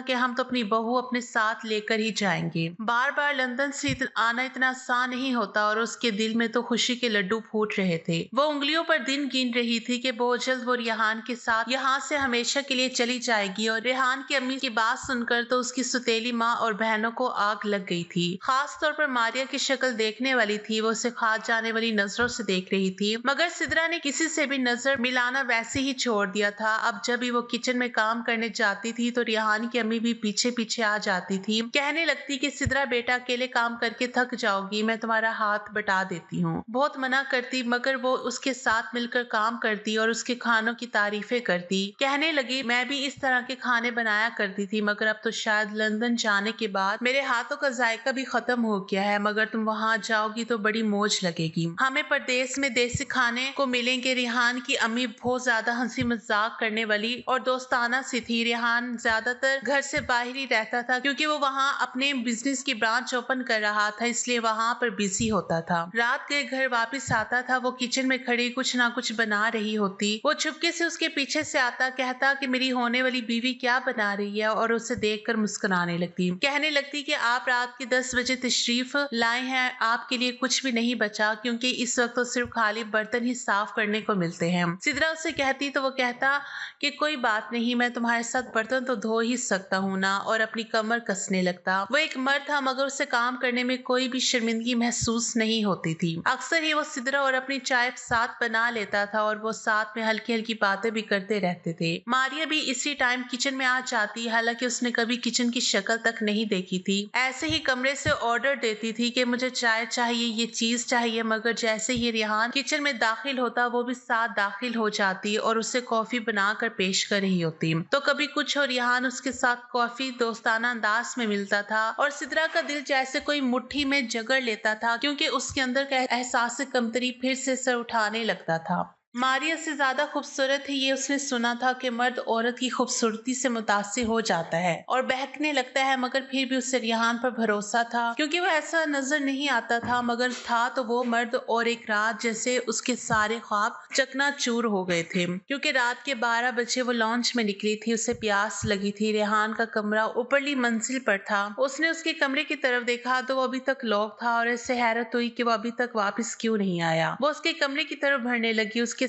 कि हम तो अपनी बहू अपने साथ लेकर ही जाएंगे। बार बार लंदन से आना इतना आसान नहीं होता और उसके दिल में तो खुशी के लड्डू फूट रहे थे। वो उंगलियों पर दिन गिन रही थी कि बहुत जल्द वो रिहान के साथ यहाँ से हमेशा के लिए चली जाएगी। और रिहान की अम्मी की बात सुनकर तो उसकी सुतेली माँ और बहनों को आग लग गई थी। खास तौर पर मारिया की शक्ल देखने वाली थी। वो उसे खा जाने वाली नजरों से देख रही थी मगर सिदरा ने किसी से भी नजर मिलाना वैसे ही छोड़ दिया था। अब जब भी वो किचन में काम करने जाती थी तो रिहान की अम्मी भी पीछे पीछे आ जाती थी, कहने लगती कि सिदरा बेटा अकेले काम करके थक जाओगी, मैं तुम्हारा हाथ बटा देती हूँ। बहुत मना करती मगर वो उसके साथ मिलकर काम करती और उसके खानों की तारीफें करती। कहने लगी, मैं भी इस तरह के खाने बनाया करती थी मगर अब तो शायद लंदन जाने के बाद मेरे हाथों का जायका भी खत्म हो गया है, मगर तुम वहाँ जाओगी तो बड़ी मौज लगेगी। हमें परदेश में देसी खाने को मिलेंगे। रिहान की अम्मी बहुत ज्यादा हंसी मजाक करने वाली और दोस्ताना सी थी। रेहान ज्यादातर घर से बाहर ही रहता था क्योंकि वो वहाँ अपने बिजनेस की ब्रांच ओपन कर रहा था, इसलिए वहाँ पर बिजी होता था। रात के घर वापस आता था, वो किचन में खड़ी कुछ ना कुछ बना रही होती। वो चुपके से उसके पीछे से आता, कहता कि मेरी होने वाली बीवी क्या बना रही है, और उसे देखकर मुस्कुराने लगती। कहने लगती कि आप रात के 10 बजे तशरीफ लाए हैं, आपके लिए कुछ भी नहीं बचा क्योंकि इस वक्त तो सिर्फ खाली बर्तन ही साफ करने को मिलते हैं। सिद्रा उससे कहती तो वो कहता कि कोई बात नहीं, मैं तुम्हारे साथ बर्तन तो धो ही सकता हूँ ना, और अपनी कमर कसने लगता। वो एक मर्द था मगर उसे काम करने में कोई भी शर्मिंदगी महसूस नहीं होती थी। अक्सर ही वो सिद्रा और अपनी चाय साथ बना लेता था और वो साथ में हल्की हल्की बातें भी करते रहते थे। मारिया भी इसी टाइम किचन में आ जाती, हालांकि उसने कभी किचन की शक्ल तक नहीं देखी थी। ऐसे ही कमरे से ऑर्डर देती थी कि मुझे चाय चाहिए, ये चीज चाहिए, मगर जैसे ही रेहान किचन में दाखिल होता वो भी साथ दाखिल हो जाती और उसे कॉफी बनाकर पेश कर रही होती। तो कभी कुछ और रेहान उसके साथ कॉफी दोस्ताना अंदाज में मिलता था और सिद्रा का दिल जैसे कोई मुट्ठी में जकड़ लेता था क्योंकि उसके अंदर का एहसास कमतरी फिर से सर उठाने लगता था। मारिया से ज्यादा खूबसूरत है, ये उसने सुना था कि मर्द औरत की खूबसूरती से मुतासिर हो जाता है और बहकने लगता है, मगर फिर भी उसे रेहान पर भरोसा था क्योंकि वो ऐसा नजर नहीं आता था, मगर था तो वो मर्द। और एक रात जैसे उसके सारे ख्वाब चकनाचूर हो गए थे क्योंकि रात के 12 बजे वो लॉन्च में निकली थी। उसे प्यास लगी थी। रेहान का कमरा ऊपरली मंजिल पर था। उसने उसके कमरे की तरफ देखा तो वो अभी तक लॉक था और इससे हैरत हुई कि वो अभी तक वापस क्यों नहीं आया। वो उसके कमरे की तरफ बढ़ने लगी। उसके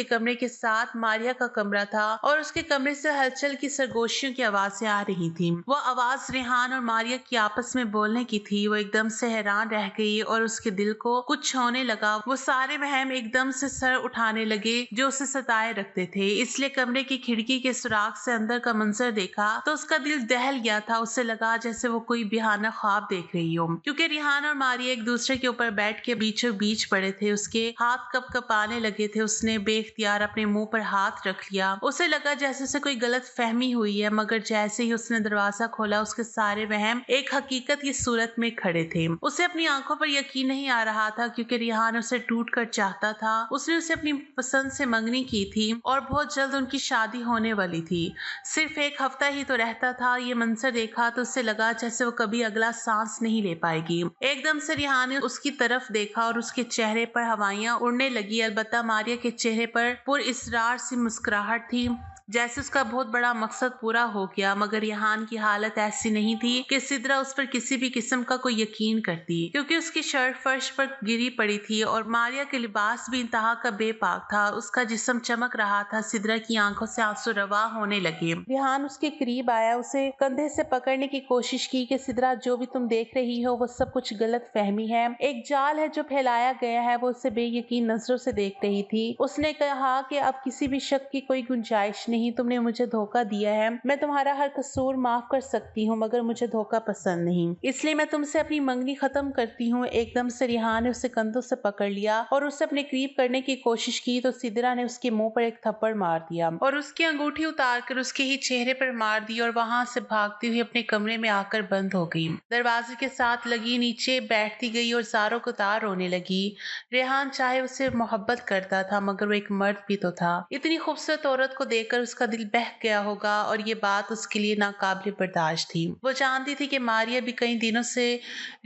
कमरे के साथ मारिया का कमरा था और उसके कमरे से हलचल की सरगोशियों की आवाजें आ रही थी। वो आवाज रेहान और मारिया की आपस में बोलने की थी। वो एकदम से हैरान रह गई और उसके दिल को कुछ होने लगा। वो सारे वहम एकदम से सर उठाने लगे जो उसे सताए रखते थे, इसलिए कमरे की खिड़की के सुराख से अंदर का मंजर देखा तो उसका दिल दहल गया था। उसे लगा जैसे वो कोई बेहाना ख्वाब देख रही हो क्योंकि रेहान और मारिया एक दूसरे के ऊपर बैठ के बीचों बीच पड़े थे। उसके हाथ कपकपाने लगे थे। उसने बेख्तियार अपने मुंह पर हाथ रख लिया। उसे लगा जैसे उसे कोई गलत फहमी हुई है, मगर जैसे ही उसने दरवाजा खोला उसके सारे वहम एक हकीकत की सूरत में खड़े थे। उसे अपनी आंखों पर यकीन नहीं आ रहा था क्योंकि रेहान उसे टूट कर चाहता था। उसने उसे अपनी पसंद से मंगनी की थी और बहुत जल्द उनकी शादी होने वाली थी। सिर्फ एक हफ्ता ही तो रहता था। ये मंजर देखा तो उसे लगा जैसे वो कभी अगला सांस नहीं ले पाएगी। एकदम से रेहान ने उसकी तरफ देखा और उसके चेहरे पर हवाइयां उड़ने लगी। अलबत्ता मारिया के चेहरे पर पुरइसरार सी मुस्कुराहट थी, जैसे उसका बहुत बड़ा मकसद पूरा हो गया। मगर रेहान की हालत ऐसी नहीं थी कि सिद्रा उस पर किसी भी किस्म का कोई यकीन करती क्योंकि उसकी शर्ट फर्श पर गिरी पड़ी थी और मारिया के लिबास भी इंतहा का बेपाक था। उसका जिस्म चमक रहा था। सिद्रा की आंखों से आंसू रवा होने लगे। रेहान उसके करीब आया, उसे कंधे से पकड़ने की कोशिश की कि सिद्रा, जो भी तुम देख रही हो वो सब कुछ गलत फहमी है, एक जाल है जो फैलाया गया है। वो उसे बेयकीन नजरों से देख रही थी। उसने कहा कि अब किसी भी शक की कोई गुंजाइश नहीं। तुमने मुझे धोखा दिया है। मैं तुम्हारा हर कसूर माफ कर सकती हूँ, मगर मुझे धोखा पसंद नहीं, इसलिए मैं तुमसे अपनी मंगनी खत्म करती हूँ। एकदम से रेहान ने उसे कंधों से पकड़ लिया और उसे अपने करीब करने की कोशिश की तो सिद्रा ने उसके मुंह पर एक थप्पड़ मार दिया और उसकी अंगूठी उतार कर उसके ही चेहरे पर मार दी और वहां से भागती हुई अपने कमरे में आकर बंद हो गई। दरवाजे के साथ लगी नीचे बैठती गई और जारों को तार रोने लगी। रेहान चाहे उसे मोहब्बत करता था, मगर वो एक मर्द भी तो था। इतनी खूबसूरत औरत को देखकर उसका दिल बहक गया होगा और ये बात उसके लिए नाकाबिल बर्दाश्त थी। वो जानती थी कि मारिया भी कई दिनों से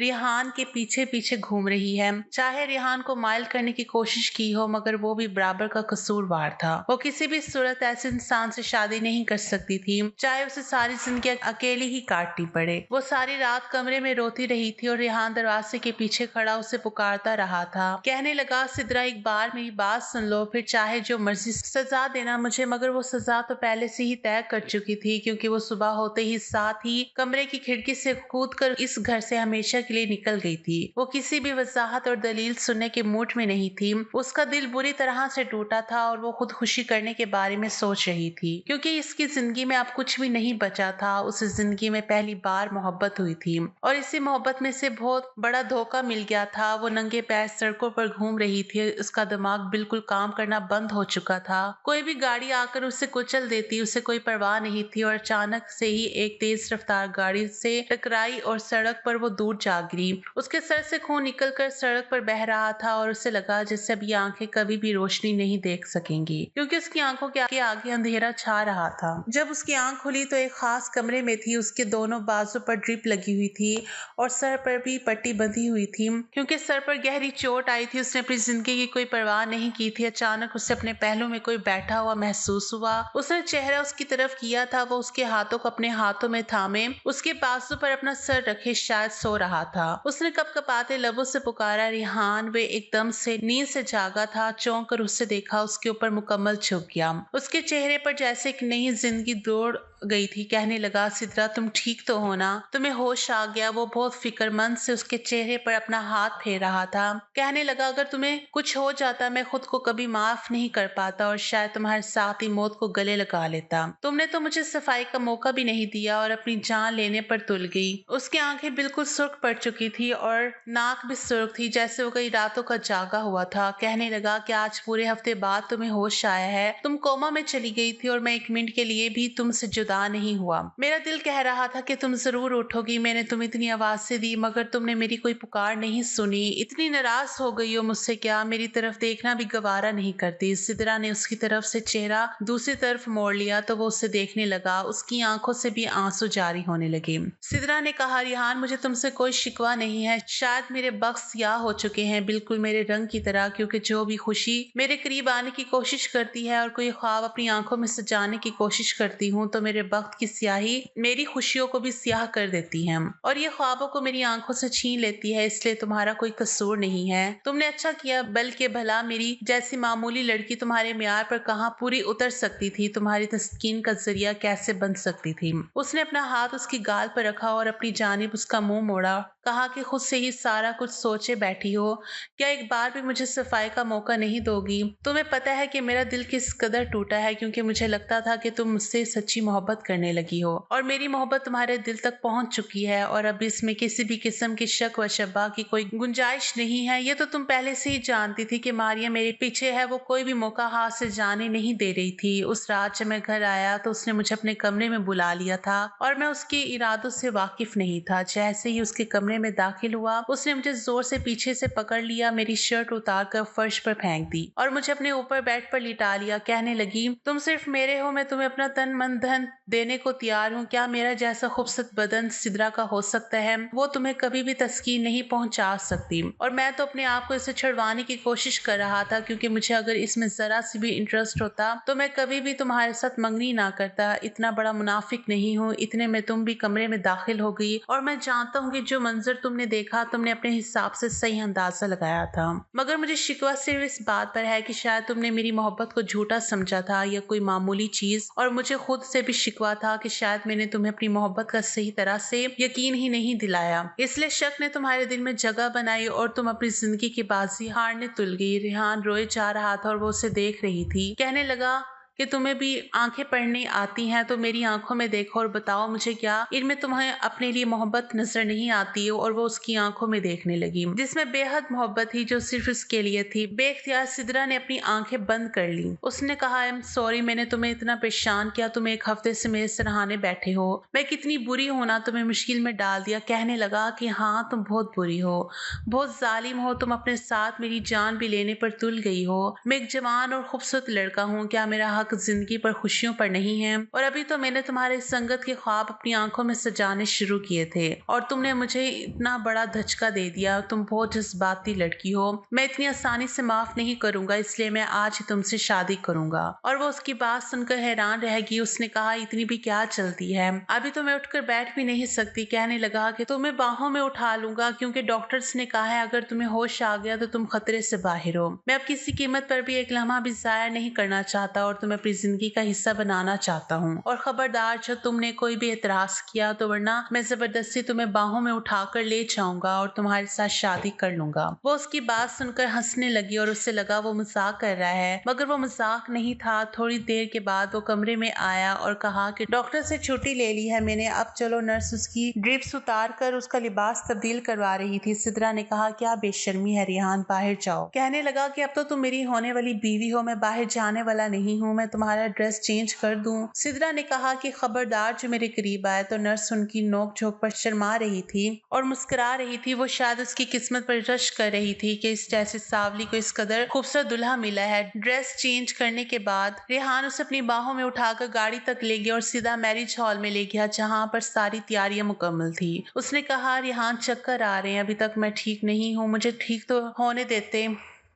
रेहान के पीछे पीछे घूम रही है। चाहे रेहान को माइल करने की कोशिश की हो, मगर वो भी बराबर का कसूरवार था। वो किसी भी सूरत ऐसे इंसान से शादी नहीं कर सकती थी, चाहे उसे सारी जिंदगी अकेली ही काटनी पड़े। वो सारी रात कमरे में रोती रही थी और रेहान दरवाजे के पीछे खड़ा उसे पुकारता रहा था। कहने लगा, सिद्रा, एक बार मेरी बात सुन लो, फिर चाहे जो मर्जी सजा देना मुझे। मगर वो सजा तो पहले से ही तय कर चुकी थी क्योंकि वो सुबह होते ही साथ ही कमरे की खिड़की से कूद कर इस घर से हमेशा के लिए निकल गई थी। वो किसी भी वजाहत और दलील सुनने के मूड में नहीं थी। उसका दिल बुरी तरह से टूटा था और वो खुदकुशी करने के बारे में सोच रही थी क्योंकि इसकी जिंदगी में अब कुछ भी नहीं बचा था। उसे जिंदगी में पहली बार मोहब्बत हुई थी और इसी मोहब्बत में से बहुत बड़ा धोखा मिल गया था। वो नंगे पैर सड़कों पर घूम रही थी। उसका दिमाग बिल्कुल काम करना बंद हो चुका था। कोई भी गाड़ी आकर उसे कुचल देती, उसे कोई परवाह नहीं थी और अचानक से ही एक तेज रफ्तार गाड़ी से टकराई और सड़क पर वो दूर जा गिरी। उसके सर से खून निकलकर सड़क पर बह रहा था और उसे लगा जैसे अब ये आंखें कभी भी रोशनी नहीं देख सकेंगी, क्योंकि उसकी आंखों के आगे अंधेरा छा रहा था। जब उसकी आंख खुली तो एक खास कमरे में थी। उसके दोनों बाजू पर ड्रिप लगी हुई थी और सर पर भी पट्टी बंधी हुई थी। क्योंकि सर पर गहरी चोट आई थी, उसने अपनी जिंदगी की कोई परवाह नहीं की थी। अचानक उसे अपने पहलू में कोई बैठा हुआ महसूस हुआ। उसने चेहरा उसकी तरफ किया था। वो उसके हाथों को अपने हाथों में थामे उसके बाजू पर अपना सर रखे शायद सो रहा था। उसने कपकपाते लबों से पुकारा, रिहान। वे एकदम से नींद से जागा था। चौंक कर उससे देखा, उसके ऊपर मुकम्मल झुक गया। उसके चेहरे पर जैसे एक नई जिंदगी दौड़ गई थी। कहने लगा, सिद्रा तुम ठीक तो हो ना? तुम्हें होश आ गया? वो बहुत फिक्रमंद से उसके चेहरे पर अपना हाथ फेर रहा था। कहने लगा, अगर तुम्हें कुछ हो जाता मैं खुद को कभी माफ नहीं कर पाता और शायद तुम्हारे साथ ही मौत को गले लगा लेता। तुमने तो मुझे सफाई का मौका भी नहीं दिया और अपनी जान लेने पर तुल गई। उसकी आंखें बिल्कुल सुर्ख पड़ चुकी थी और नाक भी सुर्ख थी, जैसे वो कई रातों का जागा हुआ था। कहने लगा कि आज पूरे हफ्ते बाद तुम्हें होश आया है। तुम कोमा में चली गई थी और मैं एक मिनट के लिए भी तुमसे जुदा नहीं हुआ। मेरा दिल कह रहा था कि तुम जरूर उठोगी। मैंने तुम्हें इतनी आवाज़ें दी मगर तुमने मेरी कोई पुकार नहीं सुनी। इतनी नाराज हो गई हो मुझसे क्या? मेरी तरफ देखना भी गवारा नहीं करती। सिद्रा ने उसकी तरफ से चेहरा दूसरी तरफ मोड़ लिया तो वो उसे देखने लगा। उसकी आंखों से भी आंसू जारी होने लगे। सिद्रा ने कहा, रिहान मुझे तुमसे कोई शिकवा नहीं है। शायद मेरे बख्त सियाह हो चुके हैं, बिल्कुल मेरे रंग की तरह, क्योंकि जो भी खुशी मेरे करीब आने की कोशिश करती है और कोई ख्वाब अपनी आंखों में सजाने की कोशिश करती हूँ तो मेरे वक्त की स्याही मेरी खुशियों को भी स्याह कर देती है और ये ख्वाबों को मेरी आंखों से छीन लेती है। इसलिए तुम्हारा कोई कसूर नहीं है। तुमने अच्छा किया, बल्कि भला मेरी जैसी मामूली लड़की तुम्हारे म्यार पर कहाँ पूरी उतर सकती थी, तुम्हारी तस्कीन का जरिया कैसे बन सकती थी। उसने अपना हाथ उसकी गाल पर रखा और अपनी जानिब उसका मुंह मोड़ा। कहा कि खुद से ही सारा कुछ सोचे बैठी हो। क्या एक बार भी मुझे सफाई का मौका नहीं दोगी? तुम्हें पता है कि मेरा दिल किस कदर टूटा है, क्योंकि मुझे लगता था कि तुम मुझसे सच्ची मोहब्बत करने लगी हो और मेरी मोहब्बत तुम्हारे दिल तक पहुंच चुकी है और अब इसमें किसी भी किस्म की शक व शब्बा की कोई गुंजाइश नहीं है। ये तो तुम पहले से ही जानती थी कि मारिया मेरे पीछे है। वो कोई भी मौका हाथ से जाने नहीं दे रही थी। उस रात जब मैं घर आया तो उसने मुझे अपने कमरे में बुला लिया था और मैं उसके इरादों से वाकिफ नहीं था। जैसे ही उसके कमरे में दाखिल हुआ उसने मुझे जोर से पीछे से पकड़ लिया, मेरी शर्ट उतार कर फर्श पर फेंक दी और मुझे अपने ऊपर बेड पर लिटा लिया। कहने लगी, तुम सिर्फ मेरे हो, मैं तुम्हें अपना तन मन धन देने को तैयार हूँ। क्या मेरा जैसा खूबसूरत बदन सिद्रा का हो सकता है? वो तुम्हें कभी भी तस्कीन नहीं पहुंचा सकती। और मैं तो अपने आप को इसे छुड़वाने की कोशिश कर रहा था, क्योंकि मुझे अगर इसमें जरा सी भी इंटरेस्ट होता तो मैं कभी भी तुम्हारे साथ मंगनी ना करता। इतना बड़ा मुनाफिक नहीं हूँ। इतने में तुम भी कमरे में दाखिल हो गई और मैं जानता हूँ कि जो मंजर तुमने देखा तुमने अपने हिसाब से सही अंदाजा लगाया था, मगर मुझे शिकवा सिर्फ इस बात पर है कि शायद तुमने मेरी मोहब्बत को झूठा समझा था या कोई मामूली चीज, और मुझे खुद से भी शिकवा था कि शायद मैंने तुम्हें अपनी मोहब्बत का सही तरह से यकीन ही नहीं दिलाया। इसलिए शक ने तुम्हारे दिल में जगह बनाई और तुम अपनी जिंदगी की बाजी हारने तुल गई। रिहान रोए जा रहा था और वो उसे देख रही थी। कहने लगा कि तुम्हें भी आंखें पढ़नी आती हैं तो मेरी आंखों में देखो और बताओ मुझे क्या इनमें तुम्हें अपने लिए मोहब्बत नजर नहीं आती है। और वो उसकी आंखों में देखने लगी जिसमें बेहद मोहब्बत थी जो सिर्फ उसके लिए थी। बेख्तियार सिद्रा ने अपनी आंखें बंद कर ली। उसने कहा, आई एम सॉरी, मैंने तुम्हें इतना परेशान किया। तुम एक हफ्ते से मेरे सराहने बैठे हो। मैं कितनी बुरी हूं ना, तुम्हें मुश्किल में डाल दिया। कहने लगा कि हाँ तुम बहुत बुरी हो, बहुत जालिम हो। तुम अपने साथ मेरी जान भी लेने पर तुल गई हो। मैं एक जवान और खूबसूरत लड़का हूँ। क्या मेरा हक जिंदगी पर खुशियों पर नहीं है? और अभी तो मैंने तुम्हारे संगत के ख्वाब अपनी आंखों में सजाने शुरू किए थे और तुमने मुझे इतना बड़ा धचका दे दिया। तुम बहुत जज्बाती लड़की हो। मैं इतनी आसानी से माफ नहीं करूंगा, इसलिए मैं आज ही तुमसे शादी करूंगा। और वो उसकी बात सुनकर हैरान रह गई। उसने कहा, इतनी भी क्या चलती है? अभी तो मैं उठकर बैठ भी नहीं सकती। कहने लगा कि तुम्हें बाहों में उठा लूंगा, क्योंकि डॉक्टर्स ने कहा है अगर तुम्हें होश आ गया तो तुम खतरे से बाहर हो। मैं अब किसी कीमत पर भी एक लम्हा भी जाया नहीं करना चाहता और तुम्हें अपनी जिंदगी का हिस्सा बनाना चाहता हूँ। और खबरदार जब तुमने कोई भी एतराज किया तो वरना मैं जबरदस्ती तुम्हें बाहों में उठाकर ले जाऊंगा और तुम्हारे साथ शादी कर लूंगा। वो उसकी बात सुनकर हंसने लगी और उससे लगा वो मजाक कर रहा है, मगर वो मजाक नहीं था। थोड़ी देर के बाद वो कमरे में आया और कहा कि डॉक्टर से छुट्टी ले ली है मैंने, अब चलो। नर्स उसकी ड्रिप्स उतार कर उसका लिबास तब्दील करवा रही थी। सिद्रा ने कहा, क्या बेशर्मी है रिहान, बाहर जाओ। कहने लगा कि अब तो तुम मेरी होने वाली बीवी हो, मैं बाहर जाने वाला नहीं हूँ। मैं میں تمہارا ڈریس چینج کر دوں؟ سدرا نے کہا کہ خبردار جو میرے قریب آئے تو نرس ان کی نوک جھوک پر شرما رہی تھی اور مسکرا رہی تھی۔ وہ شاید اس کی قسمت پر رشک کر رہی تھی کہ اس جیسے ساولی کو اس قدر خوبصورت دلہا ملا ہے۔ ڈریس چینج کرنے کے بعد ریحان اسے اپنی باہوں میں اٹھا کر گاڑی تک لے گیا اور سیدھا میرج ہال میں لے گیا جہاں پر ساری تیاریاں مکمل تھی۔ اس نے کہا ریحان چکر آ رہے ہیں، ابھی تک میں ٹھیک نہیں ہوں، مجھے ٹھیک تو ہونے دیتے۔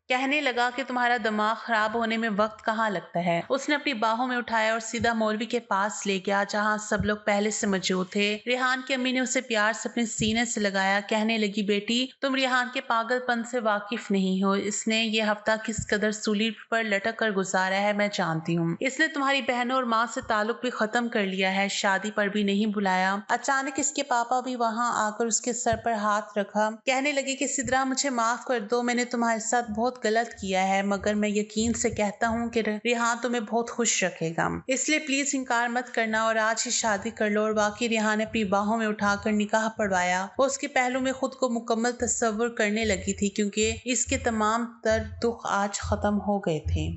کہنے لگا کہ تمہارا دماغ خراب ہونے میں وقت کہاں لگتا ہے۔ اس نے اپنی باہوں میں اٹھایا اور سیدھا مولوی کے پاس لے گیا جہاں سب لوگ پہلے سے موجود تھے۔ ریحان کی امی نے اسے پیار سے اپنے سینے سے لگایا، کہنے لگی بیٹی تم ریحان کے پاگل پن سے واقف نہیں ہو، اس نے یہ ہفتہ کس قدر سولی پر لٹک کر گزارا ہے میں جانتی ہوں۔ اس نے تمہاری بہنوں اور ماں سے تعلق بھی ختم کر لیا ہے، شادی پر بھی نہیں بلایا۔ اچانک اس کے پاپا بھی وہاں آ کر اس کے سر پر ہاتھ رکھا، کہنے لگے کہ سدرا مجھے معاف کر دو، میں نے تمہارے ساتھ بہت غلط کیا ہے، مگر میں یقین سے کہتا ہوں کہ ریحان تمہیں بہت خوش رکھے گا، اس لیے پلیز انکار مت کرنا اور آج ہی شادی کر لو۔ اور واقعی ریحان نے اپنی باہوں میں اٹھا کر نکاح پڑھوایا۔ وہ اس کے پہلو میں خود کو مکمل تصور کرنے لگی تھی کیونکہ اس کے تمام تر دکھ آج ختم ہو گئے تھے۔